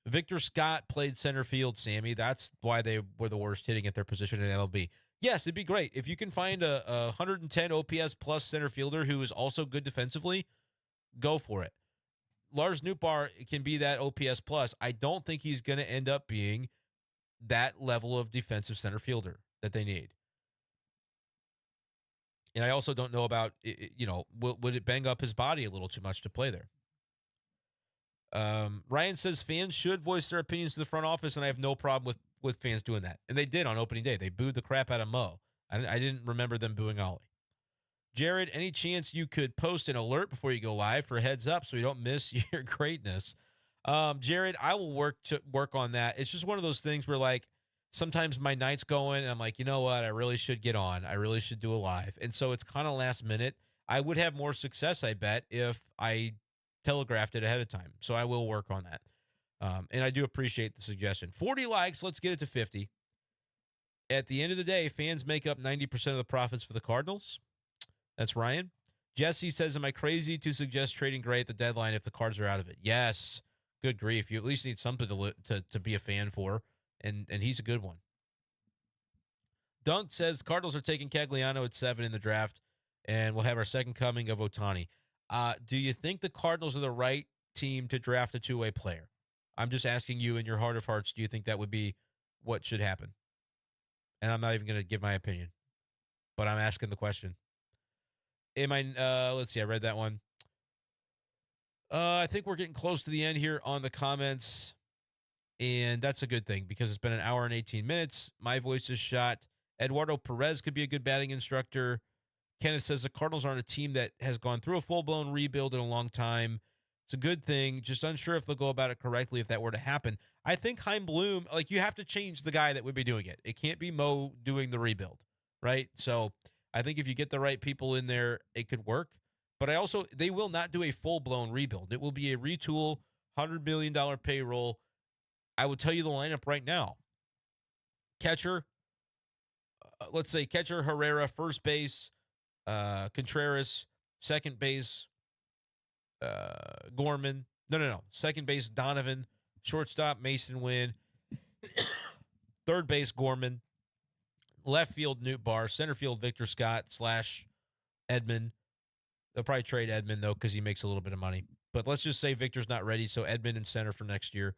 Victor Scott played center field, Sammy. That's why they were the worst hitting at their position in MLB. Yes, it'd be great. If you can find a 110 OPS plus center fielder who is also good defensively, go for it. Lars Nootbaar can be that OPS plus. I don't think he's going to end up being that level of defensive center fielder that they need. And I also don't know about, would it bang up his body a little too much to play there? Ryan says fans should voice their opinions to the front office, and I have no problem with fans doing that. And they did on opening day. They booed the crap out of Mo. I didn't remember them booing Ollie. Jared, any chance you could post an alert before you go live for a heads up so you don't miss your greatness? Jared, I will work on that. It's just one of those things where, like, sometimes my night's going, and I'm like, you know what? I really should get on. I really should do a live. And so it's kind of last minute. I would have more success, I bet, if I telegraphed it ahead of time. So I will work on that. And I do appreciate the suggestion. 40 likes. Let's get it to 50. At the end of the day, fans make up 90% of the profits for the Cardinals. That's Ryan. Jesse says, am I crazy to suggest trading Gray at the deadline if the Cards are out of it? Yes. Good grief. You at least need something to be a fan for. And he's a good one. Dunk says Cardinals are taking Cagliano at 7 in the draft, and we'll have our second coming of Ohtani. Do you think the Cardinals are the right team to draft a two-way player? I'm just asking you in your heart of hearts, do you think that would be what should happen? And I'm not even going to give my opinion, but I'm asking the question. Let's see, I read that one. I think we're getting close to the end here on the comments, and that's a good thing because it's been an hour and 18 minutes. My voice is shot. Eduardo Perez could be a good batting instructor. Kenneth says the Cardinals aren't a team that has gone through a full-blown rebuild in a long time. It's a good thing. Just unsure if they'll go about it correctly if that were to happen. I think Chaim Bloom, you have to change the guy that would be doing it. It can't be Mo doing the rebuild, right? So I think if you get the right people in there, it could work. But they will not do a full-blown rebuild. It will be a retool, $100 million payroll. I will tell you the lineup right now. Catcher, let's say catcher Herrera, first base, Contreras, second base, Gorman. No. Second base, Donovan. Shortstop, Mason Wynn. Third base, Gorman. Left field, Nootbaar. Center field, Victor Scott / Edman. They'll probably trade Edman, though, because he makes a little bit of money. But let's just say Victor's not ready, so Edman in center for next year.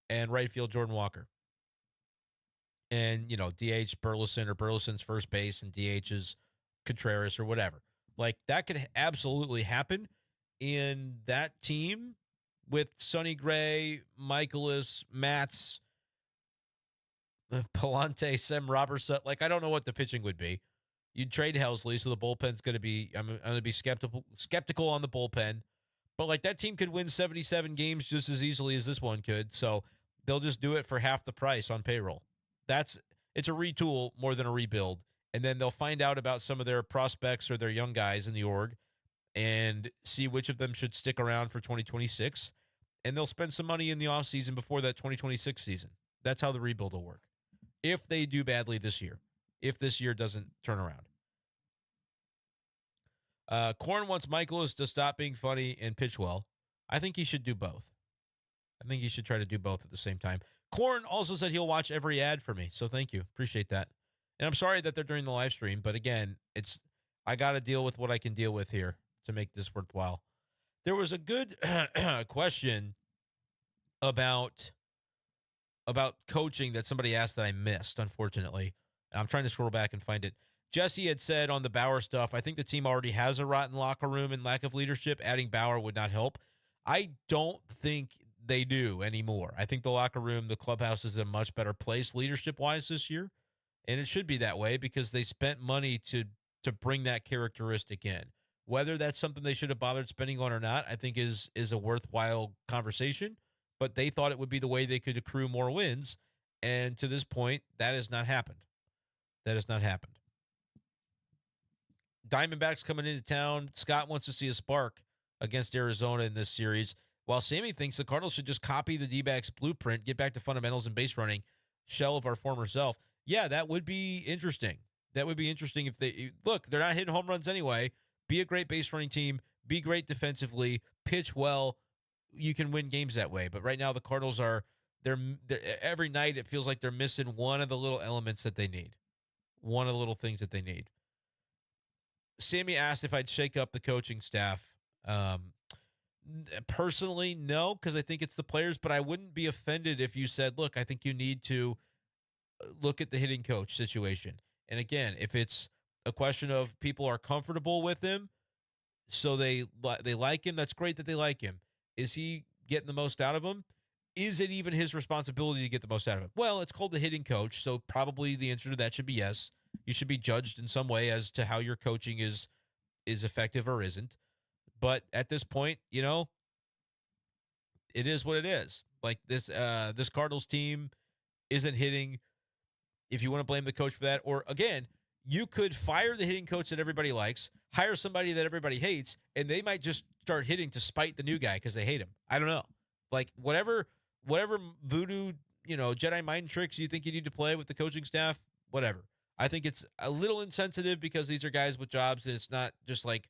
And right field, Jordan Walker. And, DH Burleson, or Burleson's first base, and DH is Contreras or whatever. Like, that could absolutely happen in that team with Sonny Gray, Michaelis, Matz, Palante, Sem Robertson. Like, I don't know what the pitching would be. You'd trade Helsley, so the bullpen's going to be, I'm going to be skeptical on the bullpen. But, like, that team could win 77 games just as easily as this one could. So they'll just do it for half the price on payroll. It's a retool more than a rebuild. And then they'll find out about some of their prospects or their young guys in the org and see which of them should stick around for 2026. And they'll spend some money in the offseason before that 2026 season. That's how the rebuild will work. If they do badly this year. If this year doesn't turn around. Korn wants Michaelis to stop being funny and pitch well. I think he should do both. I think he should try to do both at the same time. Korn also said he'll watch every ad for me, so thank you. Appreciate that. And I'm sorry that they're during the live stream, but again, I got to deal with what I can deal with here to make this worthwhile. There was a good question about coaching that somebody asked that I missed, unfortunately. And I'm trying to scroll back and find it. Jesse had said on the Bauer stuff, I think the team already has a rotten locker room and lack of leadership. Adding Bauer would not help. I don't think they do anymore. I think the locker room, the clubhouse is in a much better place leadership-wise this year. And it should be that way because they spent money to bring that characteristic in. Whether that's something they should have bothered spending on or not, I think is a worthwhile conversation. But they thought it would be the way they could accrue more wins. And to this point, that has not happened. That has not happened. Diamondbacks coming into town. Scott wants to see a spark against Arizona in this series, while Sammy thinks the Cardinals should just copy the D-backs blueprint, get back to fundamentals and base running, shell of our former self. Yeah, that would be interesting. That would be interesting if they're not hitting home runs anyway. Be a great base running team. Be great defensively. Pitch well. You can win games that way. But right now the Cardinals they're every night it feels like they're missing one of the little elements that they need. One of the little things that they need. Sammy asked if I'd shake up the coaching staff. Personally, no, because I think it's the players, but I wouldn't be offended if you said, look, I think you need to look at the hitting coach situation. And again, if it's a question of people are comfortable with him, so they like him, that's great that they like him. Is he getting the most out of him? Is it even his responsibility to get the most out of him? Well, it's called the hitting coach, so probably the answer to that should be yes. You should be judged in some way as to how your coaching is effective or isn't. But at this point, it is what it is. Like this Cardinals team isn't hitting. If you want to blame the coach for that, or again, you could fire the hitting coach that everybody likes, hire somebody that everybody hates, and they might just start hitting to spite the new guy because they hate him. I don't know. Like whatever voodoo, Jedi mind tricks you think you need to play with the coaching staff, whatever. I think it's a little insensitive because these are guys with jobs, and it's not just like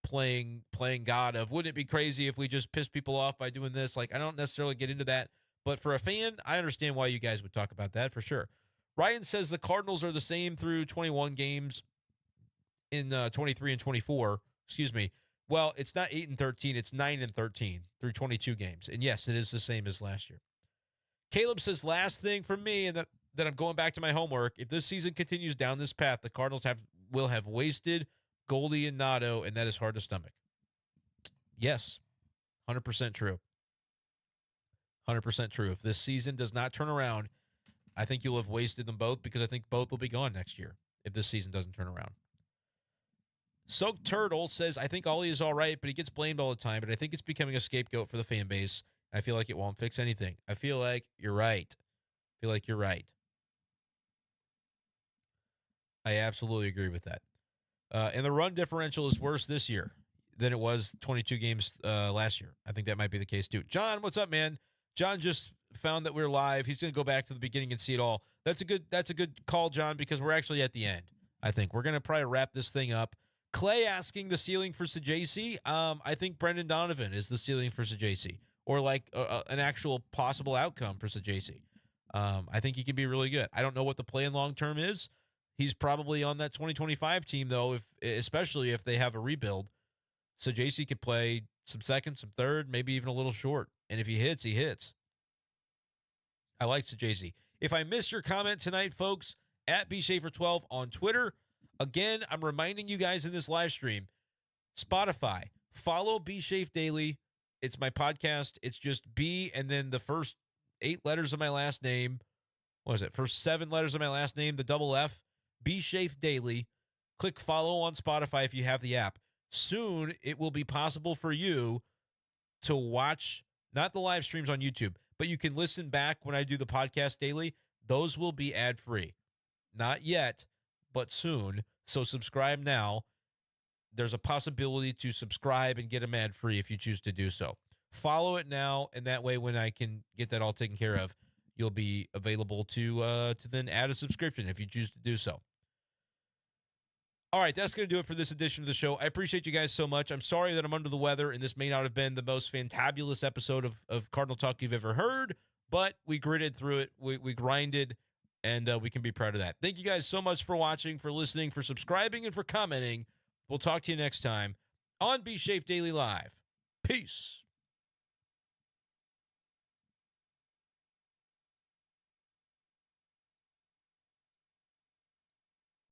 playing God of, wouldn't it be crazy if we just pissed people off by doing this? Like, I don't necessarily get into that. But for a fan, I understand why you guys would talk about that for sure. Ryan says the Cardinals are the same through 21 games in 23 and 24. Excuse me. Well, it's not 8 and 13. It's 9 and 13 through 22 games. And yes, it is the same as last year. Caleb says, last thing for me, and that I'm going back to my homework. If this season continues down this path, the Cardinals will have wasted Goldie and Nato, and that is hard to stomach. Yes, 100% true. 100% true. If this season does not turn around, I think you'll have wasted them both because I think both will be gone next year if this season doesn't turn around. Soaked Turtle says, I think Ollie is all right, but he gets blamed all the time, but I think it's becoming a scapegoat for the fan base. I feel like it won't fix anything. I feel like you're right. I absolutely agree with that. And the run differential is worse this year than it was 22 games last year. I think that might be the case too. John, what's up, man? John just found that we're live. He's going to go back to the beginning and see it all. That's a good call, John, because we're actually at the end. I think we're going to probably wrap this thing up. Clay asking the ceiling for Sajacy. I think Brendan Donovan is the ceiling for Sajacy, or like an actual possible outcome for Sajacy. I think he could be really good. I don't know what the plan long term is. He's probably on that 2025 team, though, especially if they have a rebuild. So JC could play some second, some third, maybe even a little short. And if he hits, he hits. I like JC. If I missed your comment tonight, folks, at bschaefer12 on Twitter. Again, I'm reminding you guys in this live stream, Spotify, follow bschaef daily. It's my podcast. It's just B and then the first 8 letters of my last name. What is it? First 7 letters of my last name, the double F. bschaef daily. Click follow on Spotify if you have the app. Soon, it will be possible for you to watch, not the live streams on YouTube, but you can listen back when I do the podcast daily. Those will be ad-free. Not yet, but soon. So subscribe now. There's a possibility to subscribe and get them ad-free if you choose to do so. Follow it now, and that way when I can get that all taken care of, you'll be available to then add a subscription if you choose to do so. All right, that's going to do it for this edition of the show. I appreciate you guys so much. I'm sorry that I'm under the weather, and this may not have been the most fantabulous episode of Cardinal Talk you've ever heard, but we gritted through it. We grinded, and we can be proud of that. Thank you guys so much for watching, for listening, for subscribing, and for commenting. We'll talk to you next time on bschaef Daily Live. Peace.